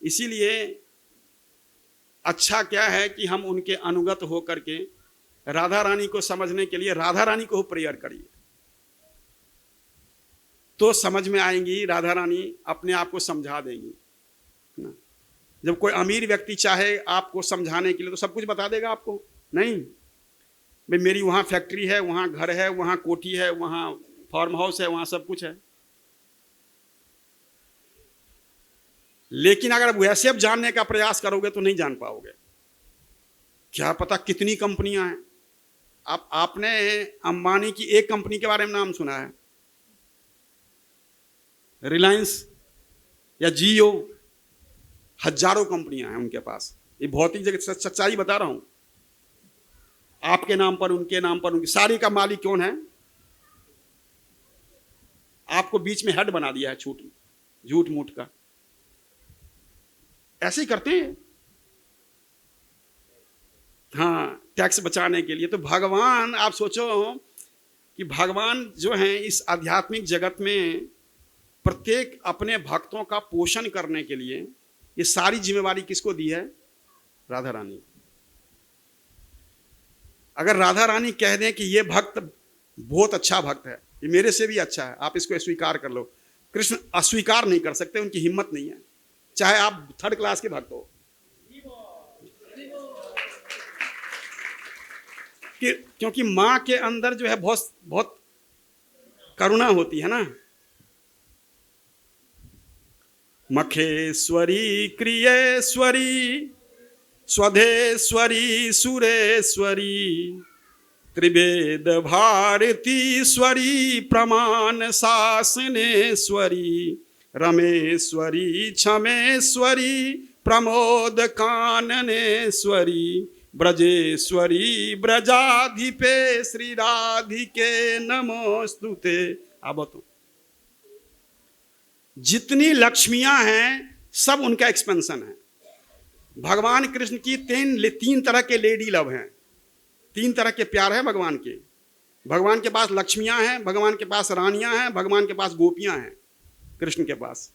इसीलिए अच्छा क्या है कि हम उनके अनुगत होकर के राधा रानी को समझने के लिए राधा रानी को प्रेयर करिए, तो समझ में आएंगी। राधा रानी अपने आप को समझा देंगी ना। जब कोई अमीर व्यक्ति चाहे आपको समझाने के लिए तो सब कुछ बता देगा आपको? नहीं भाई, मेरी वहाँ फैक्ट्री है, वहाँ घर है, वहाँ कोठी है, वहाँ फार्म हाउस है, वहाँ सब कुछ है। लेकिन अगर वैसे अब जानने का प्रयास करोगे तो नहीं जान पाओगे। क्या पता कितनी कंपनियां हैं। आपने अंबानी की एक कंपनी के बारे में नाम सुना है? रिलायंस या जियो, हजारों कंपनियां हैं उनके पास। ये भौतिक जगत सच्चाई बता रहा हूं। आपके नाम पर, उनके नाम पर, उनकी सारी का मालिक कौन है? आपको बीच में हेड बना दिया है झूठ मूठ का। ऐसे ही करते हैं, हाँ, टैक्स बचाने के लिए। तो भगवान, आप सोचो कि भगवान जो हैं इस आध्यात्मिक जगत में प्रत्येक अपने भक्तों का पोषण करने के लिए ये सारी जिम्मेवारी किसको दी है? राधा रानी। अगर राधा रानी कह दें कि ये भक्त बहुत अच्छा भक्त है, ये मेरे से भी अच्छा है, आप इसको स्वीकार कर लो, कृष्ण अस्वीकार नहीं कर सकते, उनकी हिम्मत नहीं है, चाहे आप 3rd क्लास के भक्त हो। क्योंकि मां के अंदर जो है बहुत बहुत करुणा होती है ना। मखेश्वरी क्रियेश्वरी स्वधेश्वरी सुरेश्वरी त्रिवेद भारतीश्वरी प्रमाण शासनेश्वरी रमेश्वरी क्षमेश्वरी प्रमोद काननेश्वरी ब्रजेश्वरी ब्रजाधिपे श्री राधिके नमोस्तुते। अब तो जितनी लक्ष्मियां हैं सब उनका एक्सपेंशन है। भगवान कृष्ण की तीन तरह के लेडी लव हैं, 3 तरह के प्यार है भगवान के। भगवान के पास लक्ष्मियां हैं, भगवान के पास रानियां हैं, भगवान के पास गोपियां हैं। कृष्ण के पास,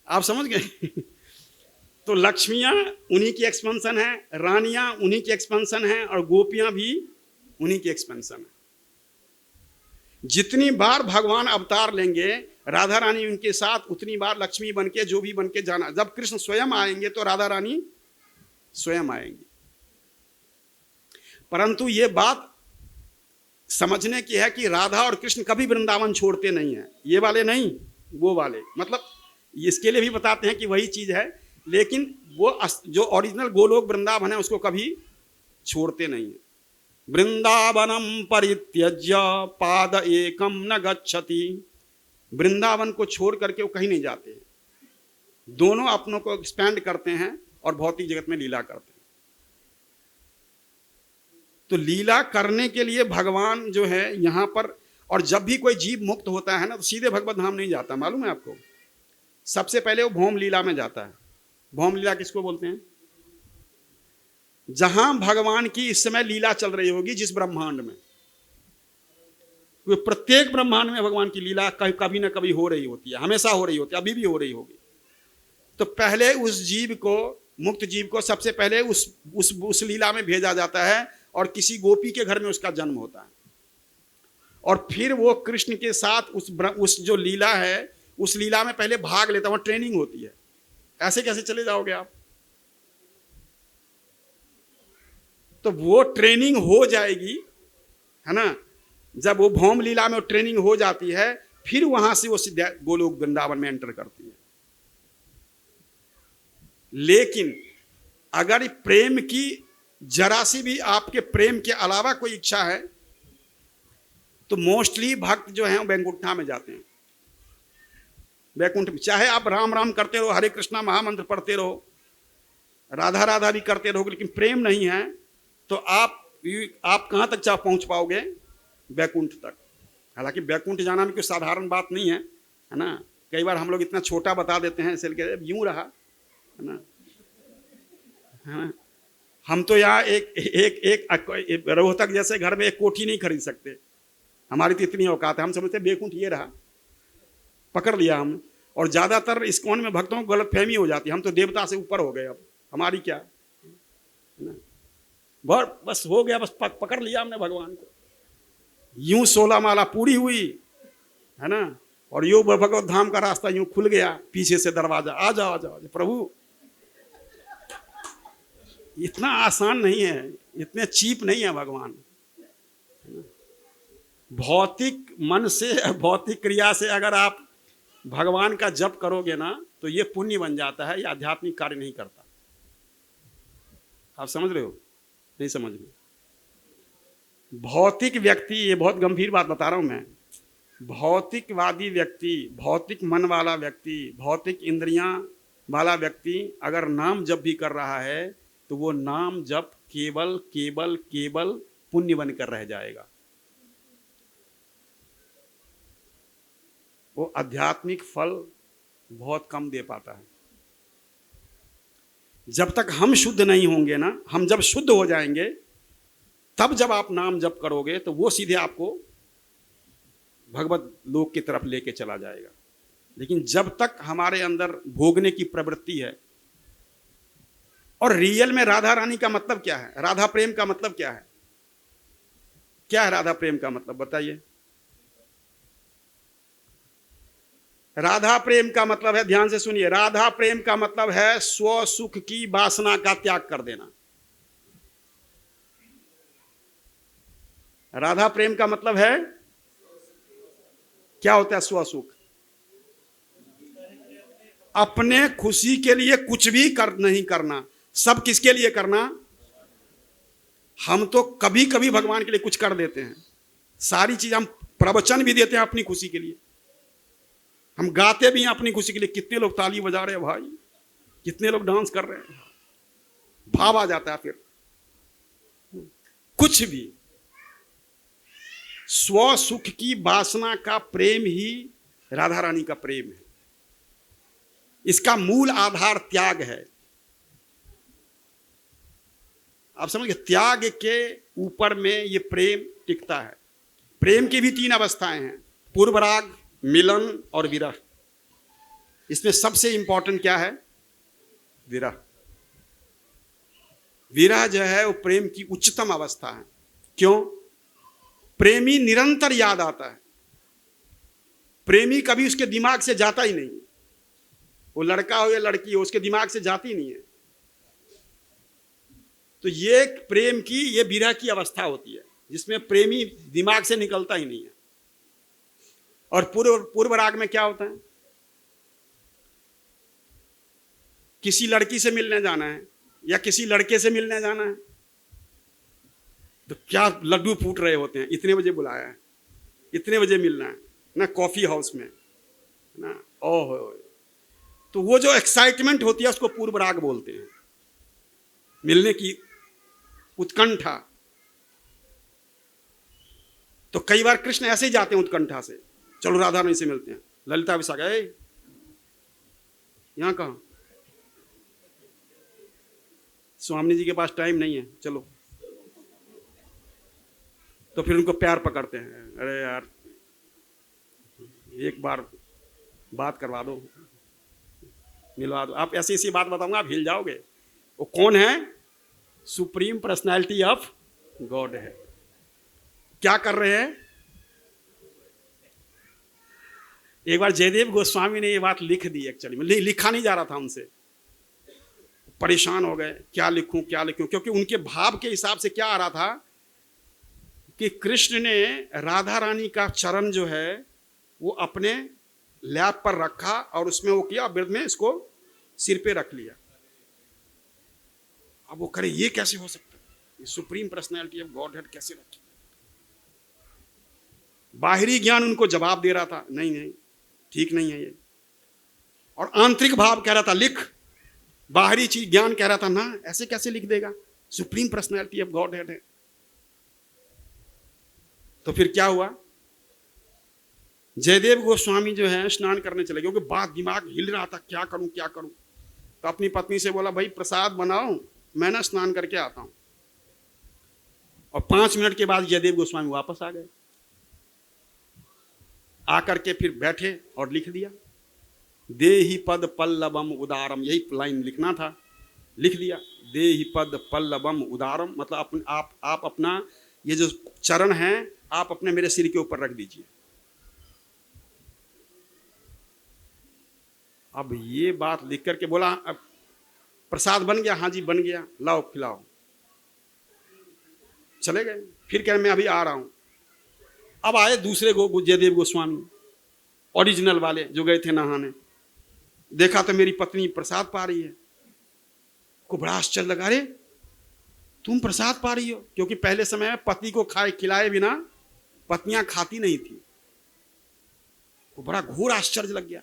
आप समझ गए? तो लक्ष्मियां उन्हीं की एक्सपेंशन है, रानियां उन्हीं की एक्सपेंशन है, और गोपियां भी उन्हीं की एक्सपेंशन है। जितनी बार भगवान अवतार लेंगे राधा रानी उनके साथ उतनी बार लक्ष्मी बनके, जो भी बनके जाना। जब कृष्ण स्वयं आएंगे तो राधा रानी स्वयं आएंगी। परंतु ये बात समझने की है कि राधा और कृष्ण कभी वृंदावन छोड़ते नहीं है। ये वाले नहीं, वो वाले, मतलब इसके लिए भी बताते हैं कि वही चीज है, लेकिन वो जो ओरिजिनल गोलोक वृंदावन है उसको कभी छोड़ते नहीं है। वृंदावनम परित्यज्य पाद एकम न गच्छति। वृंदावन को छोड़ करके वो कहीं नहीं जाते। दोनों अपनों को एक्सपैंड करते हैं और भौतिक जगत में लीला करते हैं। तो लीला करने के लिए भगवान जो है यहां पर, और जब भी कोई जीव मुक्त होता है ना तो सीधे भगवत धाम नहीं जाता, मालूम है आपको? सबसे पहले वो भौम लीला में जाता है। भौम लीला किसको बोलते हैं? जहां भगवान की इस समय लीला चल रही होगी, जिस ब्रह्मांड में, प्रत्येक ब्रह्मांड में भगवान की लीला कभी ना कभी हो रही होती है, हमेशा हो रही होती है, अभी भी हो रही होगी। तो पहले उस जीव को, मुक्त जीव को सबसे पहले उस लीला में भेजा जाता है, और किसी गोपी के घर में उसका जन्म होता है, और फिर वो कृष्ण के साथ उस जो लीला है उस लीला में पहले भाग लेता है। वहां ट्रेनिंग होती है। ऐसे कैसे चले जाओगे आप? तो वो ट्रेनिंग हो जाएगी, है ना। जब वो भौम लीला में ट्रेनिंग हो जाती है, फिर वहां से वो सीधे गोलोक वृंदावन में एंटर करती है। लेकिन अगर प्रेम की जरा सी भी आपके प्रेम के अलावा कोई इच्छा है तो मोस्टली भक्त जो हैं वैकुंठा में जाते हैं। वैकुंठ में चाहे आप राम राम करते रहो, हरे कृष्णा महामंत्र पढ़ते रहो, राधा राधा भी करते रहोगे, लेकिन प्रेम नहीं है तो आप कहां तक पहुंच पाओगे? वैकुंठ तक। हालांकि वैकुंठ जाना भी कोई साधारण बात नहीं है ना। कई बार हम लोग इतना छोटा बता देते हैं, इसलिए यूं रहा, है ना। हाँ, हम तो यहाँ एक रोहतक जैसे घर में एक कोठी नहीं खरीद सकते, हमारी तो इतनी औकात है। हम समझते वैकुंठ ये रहा, पकड़ लिया हमने। और ज्यादातर इस्कॉन में भक्तों को गलतफहमी हो जाती है, हम तो देवता से ऊपर हो गए, अब हमारी क्या, है ना। बस हो गया, बस पकड़ लिया हमने भगवान को। यूं 16 माला पूरी हुई है ना, और यूं भगवत धाम का रास्ता यूं खुल गया, पीछे से दरवाजा, आ जाओ आ जाओ प्रभु। इतना आसान नहीं है, इतने चीप नहीं है भगवान। भौतिक मन से, भौतिक क्रिया से अगर आप भगवान का जप करोगे ना तो ये पुण्य बन जाता है, ये आध्यात्मिक कार्य नहीं करता। आप समझ रहे हो? नहीं समझ में? भौतिक व्यक्ति, ये बहुत गंभीर बात बता रहा हूं मैं, भौतिकवादी व्यक्ति, भौतिक मन वाला व्यक्ति, भौतिक इंद्रियां वाला व्यक्ति अगर नाम जप भी कर रहा है तो वो नाम जप केवल केवल केवल पुण्य बनकर रह जाएगा। वो आध्यात्मिक फल बहुत कम दे पाता है। जब तक हम शुद्ध नहीं होंगे ना, हम जब शुद्ध हो जाएंगे तब जब आप नाम जप करोगे तो वो सीधे आपको भगवत लोक की तरफ लेके चला जाएगा। लेकिन जब तक हमारे अंदर भोगने की प्रवृत्ति है, और रियल में राधा रानी का मतलब क्या है, राधा प्रेम का मतलब क्या है? क्या है राधा प्रेम का मतलब, बताइए? राधा प्रेम का मतलब है, ध्यान से सुनिए, राधा प्रेम का मतलब है स्व सुख की वासना का त्याग कर देना। राधा प्रेम का मतलब है, क्या होता है स्व सुख? अपने खुशी के लिए कुछ भी नहीं करना, सब किसके लिए करना? हम तो कभी कभी भगवान के लिए कुछ कर देते हैं, सारी चीज हम प्रवचन भी देते हैं अपनी खुशी के लिए, हम गाते भी हैं अपनी खुशी के लिए। कितने लोग ताली बजा रहे हैं भाई, कितने लोग डांस कर रहे हैं, भाव आ जाता है। फिर कुछ भी स्व सुख की वासना का प्रेम ही राधा रानी का प्रेम है। इसका मूल आधार त्याग है। आप समझिए, त्याग के ऊपर में ये प्रेम टिकता है। प्रेम की भी 3 अवस्थाएं हैं, पूर्व राग, मिलन और विरह। इसमें सबसे इंपॉर्टेंट क्या है? विरह। विरह जो है वो प्रेम की उच्चतम अवस्था है। क्यों? प्रेमी निरंतर याद आता है, प्रेमी कभी उसके दिमाग से जाता ही नहीं। वो लड़का हो या लड़की हो, उसके दिमाग से जाती नहीं है। तो ये प्रेम की, ये विरह की अवस्था होती है जिसमें प्रेमी दिमाग से निकलता ही नहीं है। और पूर्व राग में क्या होता है? किसी लड़की से मिलने जाना है या किसी लड़के से मिलने जाना है तो क्या लड्डू फूट रहे होते हैं, इतने बजे बुलाया है, इतने बजे मिलना है ना, कॉफी हाउस में ना, ओह। तो वो जो एक्साइटमेंट होती है उसको पूर्व राग बोलते हैं, मिलने की उत्कंठा। तो कई बार कृष्ण ऐसे ही जाते हैं उत्कंठा से, चलो राधा रानी से मिलते हैं। ललिता विशाखा, यहां कहां? स्वामी जी के पास टाइम नहीं है, चलो। तो फिर उनको प्यार पकड़ते हैं, अरे यार एक बार बात करवा दो, मिलवा दो। आप ऐसी ऐसी बात बताऊंगा, आप हिल जाओगे। वो कौन है? सुप्रीम पर्सनैलिटी ऑफ गॉड है। क्या कर रहे हैं? एक बार जयदेव गोस्वामी ने ये बात लिख दी, एक्चुअली में लिखा नहीं जा रहा था उनसे, परेशान हो गए, क्या लिखूं क्या लिखूं, क्योंकि उनके भाव के हिसाब से क्या आ रहा था कि कृष्ण ने राधा रानी का चरण जो है वो अपने लैप पर रखा और उसमें वो किया, वृद्ध में इसको सिर पे रख लिया। अब वो करे, ये कैसे हो सकता है? ये supreme personality of God head कैसे रखी? बाहरी ज्ञान उनको जवाब दे रहा था, नहीं नहीं ठीक नहीं है ये, और आंतरिक भाव कह रहा था लिख। बाहरी चीज ज्ञान कह रहा था ना, ऐसे कैसे लिख देगा, supreme personality of God head है। तो फिर क्या हुआ? जयदेव गोस्वामी जो है स्नान करने चले, क्योंकि बात दिमाग हिल रहा था, क्या करूं क्या करूं। तो अपनी पत्नी से बोला, भाई प्रसाद बनाओ, मैं ना स्नान करके आता हूं। और 5 मिनट के बाद जयदेव गोस्वामी वापस आ गए। आकर के फिर बैठे और लिख दिया, देहि पद पल्लवम उदारम, यही लाइन लिखना था, लिख दिया। देहि पद पल्लवम उदारम, मतलब आप अपना ये जो चरण हैं आप अपने मेरे सिर के ऊपर रख दीजिए। अब ये बात लिख करके बोला, अब प्रसाद बन गया? हाँ जी बन गया, लाओ खिलाओ। चले गए। फिर कह रहे मैं अभी आ रहा हूं। अब आए दूसरे जयदेव गोस्वामी, ओरिजिनल वाले जो गए थे नहाने। देखा तो मेरी पत्नी प्रसाद पा रही है। को बड़ा आश्चर्य लगा, अरे तुम प्रसाद पा रही हो? क्योंकि पहले समय में पति को खिलाए बिना पत्नियां खाती नहीं थी। को बड़ा घोर आश्चर्य लग गया,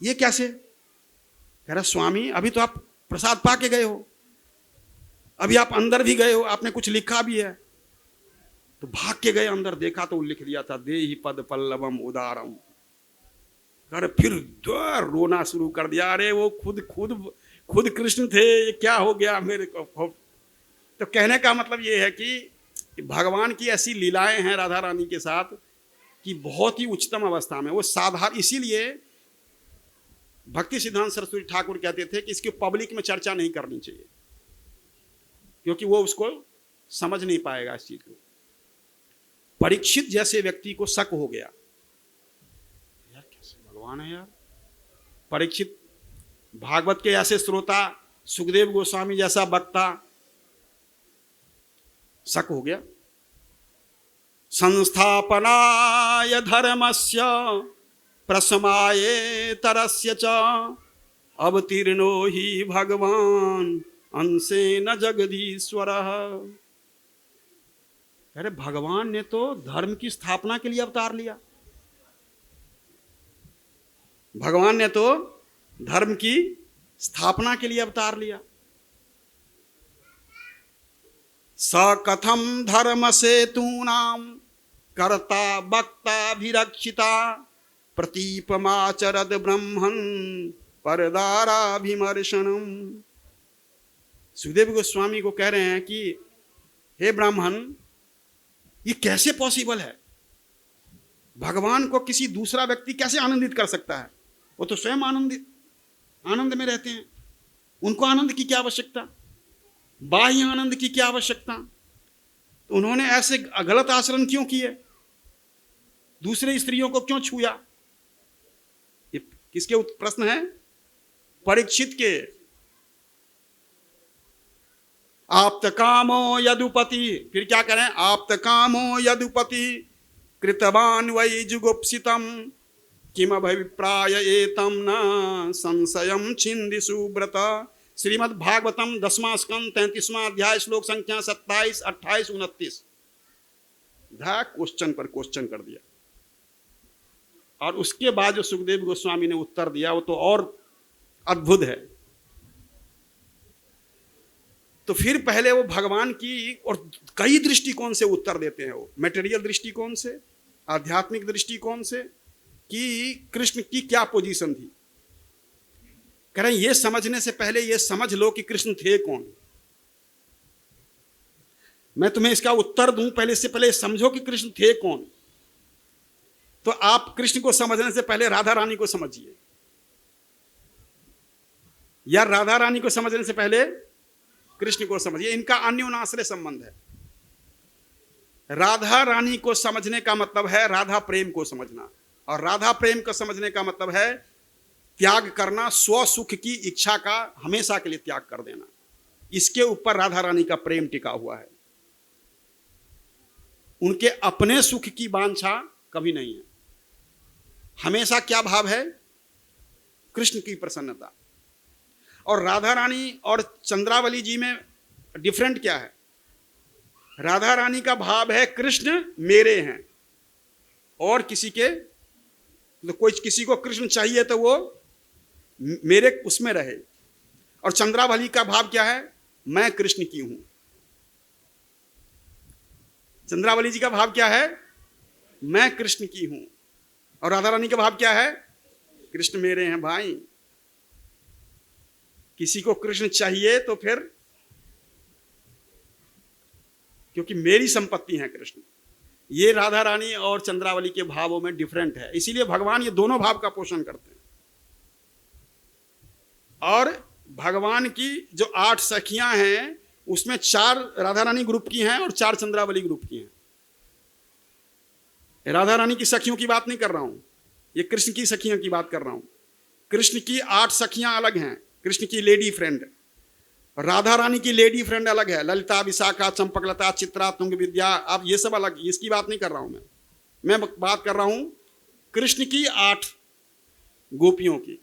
ये कैसे? कह रहा स्वामी अभी तो आप प्रसाद पा के गए हो, अभी आप अंदर भी गए हो, आपने कुछ लिखा भी है। तो भाग के गए अंदर, देखा तो लिख दिया था देहि पद पल्लवम उदारम। अरे फिर रोना शुरू कर दिया, अरे वो खुद कृष्ण थे, ये क्या हो गया मेरे को। तो कहने का मतलब ये है कि भगवान की ऐसी लीलाएं हैं राधा रानी के साथ कि बहुत ही उच्चतम अवस्था में वो साधारण। इसीलिए भक्ति सिद्धांत सरस्वती ठाकुर कहते थे कि इसकी पब्लिक में चर्चा नहीं करनी चाहिए, क्योंकि वो उसको समझ नहीं पाएगा इस चीज को। परीक्षित जैसे व्यक्ति को शक हो गया, यार कैसे भगवान है यार। परीक्षित भागवत के ऐसे श्रोता, सुखदेव गोस्वामी जैसा वक्ता, शक हो गया। संस्थापनाय धर्मस्य प्रशमाये तरस्य च अवतीर्णो हि भगवान अंशेन जगदीश्वरः। अरे भगवान ने तो धर्म की स्थापना के लिए अवतार लिया। भगवान ने तो धर्म की स्थापना के लिए अवतार लिया। स कथम धर्म सेतूनां कर्ता वक्ताभिरक्षिता प्रतीपमाचरद ब्रह्मन् परदाराभिमर्शनम। सुखदेव गोस्वामी को कह रहे हैं कि हे ब्राह्मण, ये कैसे पॉसिबल है? भगवान को किसी दूसरा व्यक्ति कैसे आनंदित कर सकता है? वो तो स्वयं आनंद में रहते हैं, उनको आनंद की क्या आवश्यकता, बाह्य आनंद की क्या आवश्यकता? तो उन्होंने ऐसे गलत आचरण क्यों किए? दूसरे स्त्रियों को क्यों छुआ? ये किसके प्रश्न है? परीक्षित के। आप्त कामो यदुपति, फिर क्या करें? आप्त कामो यदुपति कृतवान वै जुगुप्सितम किम अभिप्राय एतम न संशयम छिंदि सुव्रत। श्रीमद् भागवतम 10वां स्कंद 33वां अध्याय श्लोक संख्या 27, 28, 29। क्वेश्चन पर क्वेश्चन कर दिया। और उसके बाद जो सुखदेव गोस्वामी ने उत्तर दिया वो तो और अद्भुत है। तो फिर पहले वो भगवान की और कई दृष्टिकोण से उत्तर देते हैं। वो मटेरियल दृष्टिकोण से, आध्यात्मिक दृष्टिकोण से, कि कृष्ण की क्या पोजीशन थी। कह रहे हैं ये समझने से पहले ये समझ लो कि कृष्ण थे कौन। मैं तुम्हें इसका उत्तर दूं, पहले से पहले समझो कि कृष्ण थे कौन। तो आप कृष्ण को समझने से पहले राधा रानी को समझिए, या राधा रानी को समझने से पहले कृष्ण को समझिए। इनका अन्योन्याश्रय संबंध है। राधा रानी को समझने का मतलब है राधा प्रेम को समझना, और राधा प्रेम को समझने का मतलब है त्याग करना, स्व सुख की इच्छा का हमेशा के लिए त्याग कर देना। इसके ऊपर राधा रानी का प्रेम टिका हुआ है। उनके अपने सुख की वांछा कभी नहीं है। हमेशा क्या भाव है? कृष्ण की प्रसन्नता। और राधा रानी और चंद्रावली जी में डिफरेंट क्या है? राधा रानी का भाव है कृष्ण मेरे हैं, और किसी के तो कोई किसी को कृष्ण चाहिए तो वो मेरे उसमें रहे। और चंद्रावली का भाव क्या है? मैं कृष्ण की हूं। चंद्रावली जी का भाव क्या है? मैं कृष्ण की हूं। और राधा रानी का भाव क्या है? कृष्ण मेरे हैं भाई। किसी को कृष्ण चाहिए तो फिर, क्योंकि मेरी संपत्ति है कृष्ण। ये राधा रानी और चंद्रावली के भावों में डिफरेंट है। इसीलिए भगवान ये दोनों भाव का पोषण करते हैं। और भगवान की जो 8 सखियां हैं उसमें 4 राधा रानी ग्रुप की हैं और 4 चंद्रावली ग्रुप की हैं। राधा रानी की सखियों की बात नहीं कर रहा हूं, ये कृष्ण की सखियों की बात कर रहा हूं। कृष्ण की 8 सखियां अलग हैं, कृष्ण की लेडी फ्रेंड। राधा रानी की लेडी फ्रेंड अलग है, ललिता, विशाखा, चंपकलता, चित्रा, तुंग विद्या, आप ये सब अलग, इसकी बात नहीं कर रहा हूं मैं बात कर रहा हूं कृष्ण की 8 गोपियों की,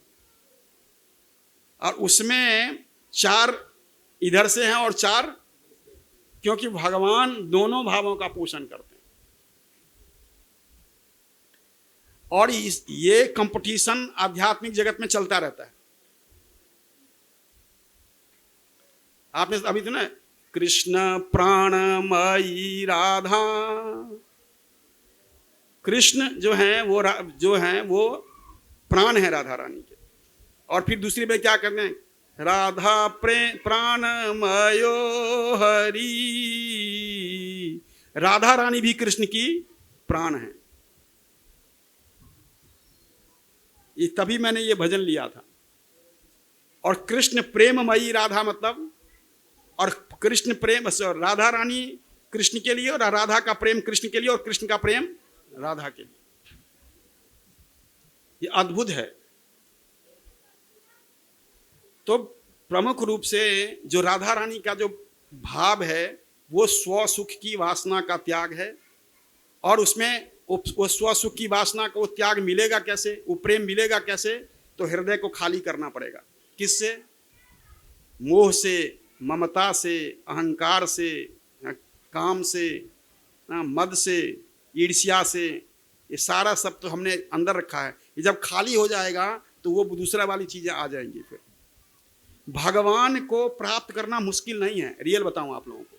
और उसमें 4 इधर से हैं और 4, क्योंकि भगवान दोनों भावों का पोषण करते हैं। और ये कंपटीशन आध्यात्मिक जगत में चलता रहता है। आपने अभी तो ना, कृष्ण प्राणमयी राधा, कृष्ण जो हैं वो प्राण है राधा रानी के। और फिर दूसरी पे क्या करते हैं, राधा प्राणमयो हरि, राधा रानी भी कृष्ण की प्राण है। ये तभी मैंने ये भजन लिया था। और कृष्ण प्रेममयी राधा मतलब, और कृष्ण प्रेम, राधा रानी कृष्ण के लिए, और राधा का प्रेम कृष्ण के लिए, और कृष्ण का प्रेम राधा के लिए। ये अद्भुत है। तो प्रमुख रूप से जो राधा रानी का जो भाव है वो स्व सुख की वासना का त्याग है। और उसमें वो स्व सुख की वासना को त्याग मिलेगा कैसे, वो प्रेम मिलेगा कैसे, तो हृदय को खाली करना पड़ेगा। किससे? मोह से, ममता से, अहंकार से, काम से, मद से, ईर्ष्या से, ये सारा सब तो हमने अंदर रखा है। ये जब खाली हो जाएगा तो वो दूसरा वाली चीजें आ जाएंगी। फिर भगवान को प्राप्त करना मुश्किल नहीं है, रियल बताऊं आप लोगों को,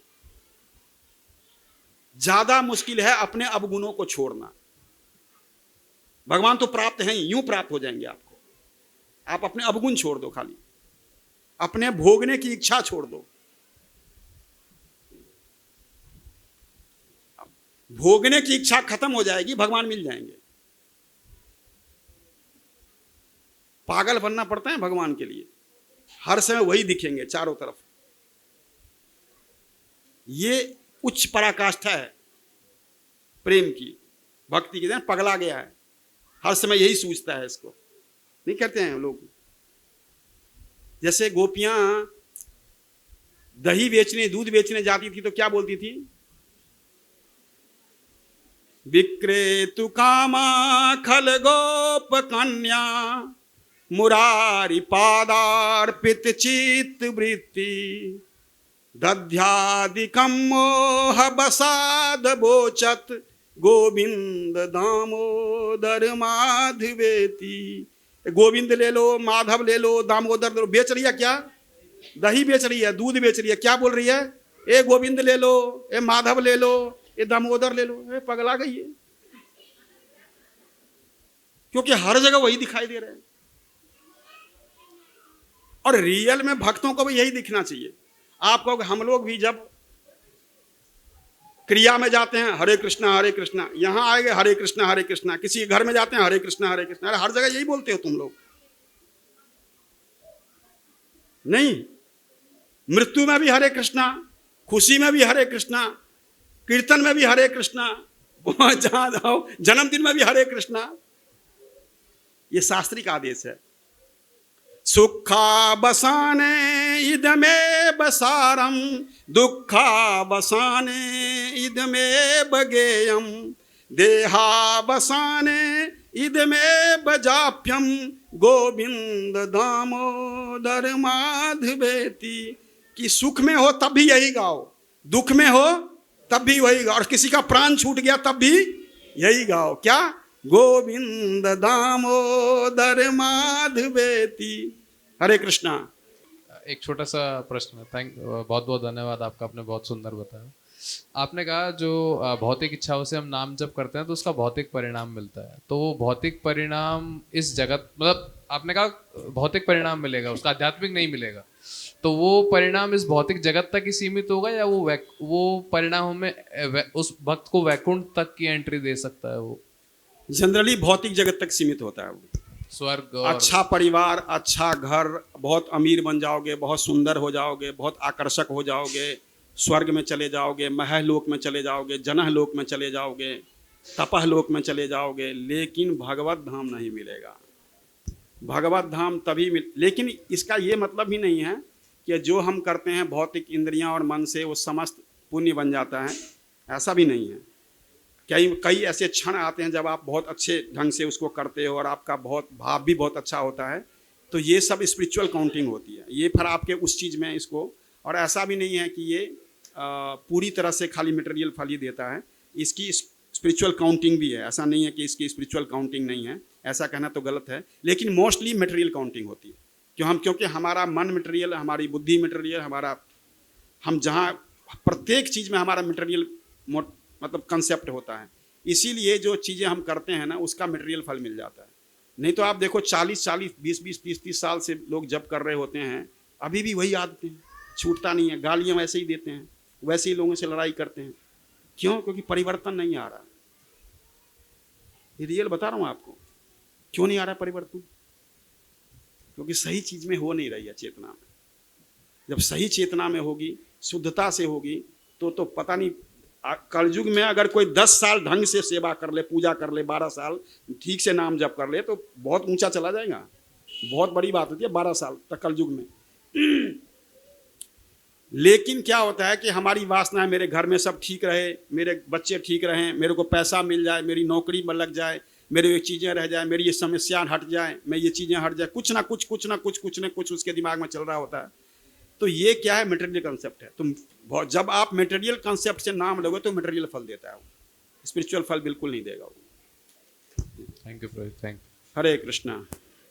ज्यादा मुश्किल है अपने अवगुणों को छोड़ना। भगवान तो प्राप्त हैं, यूं प्राप्त हो जाएंगे आपको। आप अपने अवगुण छोड़ दो, खाली अपने भोगने की इच्छा छोड़ दो। भोगने की इच्छा खत्म हो जाएगी, भगवान मिल जाएंगे। पागल बनना पड़ता है भगवान के लिए, हर समय वही दिखेंगे चारों तरफ। ये उच्च पराकाष्ठा है प्रेम की, भक्ति की। पगला गया है, हर समय यही सूझता है इसको। नहीं कहते हैं लोग, जैसे गोपियां दही बेचने, दूध बेचने जाती थी तो क्या बोलती थी? विक्रेतु कामा खल गोप कन्या, मुरारी पादार्पित चित्त वृत्ति, दध्यादिकम मोह बसाद बोचत, गोविंद दामोदर माधवेति। गोविंद ले लो, माधव ले लो, दामोदर ले लो। बेच रही है क्या? दही बेच रही है, दूध बेच रही है। क्या बोल रही है? ए गोविंद ले लो, ए माधव ले लो, ए दामोदर ले लो। ए पगला गई है, क्योंकि हर जगह वही दिखाई दे रहे हैं। और रियल में भक्तों को भी यही दिखना चाहिए। आप कहोगे हम लोग भी जब क्रिया में जाते हैं हरे कृष्णा, यहां आएंगे हरे कृष्णा, किसी घर में जाते हैं हरे कृष्णा। अरे हर जगह यही बोलते हो तुम लोग। नहीं, मृत्यु में भी हरे कृष्णा, खुशी में भी हरे कृष्णा, कीर्तन में भी हरे कृष्णा, जहां जाओ जन्मदिन में भी हरे कृष्णा। ये शास्त्रिक आदेश है। सुखा बसाने इदमे बसारम, दुखा बसाने इदमे बगेयम, देहा बसाने इदमे बजाप्यम, गोविंद दामोदर माधवेति। कि सुख में हो तब भी यही गाओ, दुख में हो तब भी वही गाओ, और किसी का प्राण छूट गया तब भी यही गाओ। क्या? गोविंद दामोदर माधवेति। हरे कृष्णा। एक छोटा सा प्रश्न है। बहुत बहुत धन्यवाद आपका, आपने बहुत सुंदर बताया। आपने कहा जो भौतिक इच्छाओं से हम नाम जप करते हैं तो उसका भौतिक परिणाम मिलता है, तो वो भौतिक परिणाम इस जगत, मतलब आपने कहा भौतिक परिणाम मिलेगा, उसका आध्यात्मिक नहीं मिलेगा, तो वो परिणाम इस भौतिक जगत तक ही सीमित होगा या वो परिणाम हमें उस भक्त को वैकुंठ तक की एंट्री दे सकता है? वो जनरली भौतिक जगत तक सीमित होता है वो। स्वर्ग और अच्छा परिवार, अच्छा घर, बहुत अमीर बन जाओगे, बहुत सुंदर हो जाओगे, बहुत आकर्षक हो जाओगे, स्वर्ग में चले जाओगे, महल लोक में चले जाओगे, जनह लोक में चले जाओगे, तपह लोक में चले जाओगे, लेकिन भगवत धाम नहीं मिलेगा। भगवत धाम तभी लेकिन इसका ये मतलब ही नहीं है कि जो हम करते हैं भौतिक इंद्रियां और मन से वो समस्त पुण्य बन जाता है, ऐसा भी नहीं है। कई कई ऐसे क्षण आते हैं जब आप बहुत अच्छे ढंग से उसको करते हो और आपका बहुत भाव भी बहुत अच्छा होता है, तो ये सब स्पिरिचुअल काउंटिंग होती है। ये फिर आपके उस चीज़ में इसको, और ऐसा भी नहीं है कि ये पूरी तरह से खाली मटेरियल फल ही देता है, इसकी स्पिरिचुअल काउंटिंग भी है। ऐसा नहीं है कि इसकी स्पिरिचुअल काउंटिंग नहीं है, ऐसा कहना तो गलत है, लेकिन मोस्टली मटेरियल काउंटिंग होती है। क्योंकि हमारा मन मटेरियल, हमारी बुद्धि मटेरियल, हम जहाँ प्रत्येक चीज़ में हमारा मटेरियल मतलब कंसेप्ट होता है, इसीलिए जो चीज़ें हम करते हैं ना उसका मटेरियल फल मिल जाता है। नहीं तो आप देखो 40-40, 20-20, 30-30 साल से लोग जब कर रहे होते हैं, अभी भी वही आदतें हैं, छूटता नहीं है, गालियाँ वैसे ही देते हैं, वैसे ही लोगों से लड़ाई करते हैं। क्यों? क्योंकि परिवर्तन नहीं आ रहा। ये रियल बता रहा हूँ आपको, क्यों नहीं आ रहा परिवर्तन? क्योंकि सही चीज़ में हो नहीं रही है चेतना में। जब सही चेतना में होगी, शुद्धता से होगी, तो पता नहीं, कलयुग में अगर कोई 10 साल ढंग से सेवा कर ले, पूजा कर ले, 12 साल ठीक से नाम जप कर ले, तो बहुत ऊंचा चला जाएगा। बहुत बड़ी बात होती है 12 साल तक कलयुग में। लेकिन क्या होता है कि हमारी वासना है मेरे घर में सब ठीक रहे, मेरे बच्चे ठीक रहें, मेरे को पैसा मिल जाए, मेरी नौकरी में लग जाए, मेरी ये चीज़ें रह जाए, मेरी ये समस्या हट जाए, मैं ये चीज़ें हट जाए, कुछ ना कुछ उसके दिमाग में चल रहा होता है। तो ये क्या है? मटेरियल कंसेप्ट है। तुम जब आप मटेरियल कंसेप्ट से नाम लोगे तो मटेरियल फल देता है वो, स्पिरिचुअल फल बिल्कुल नहीं देगा वो। Thank you. हरे कृष्णा।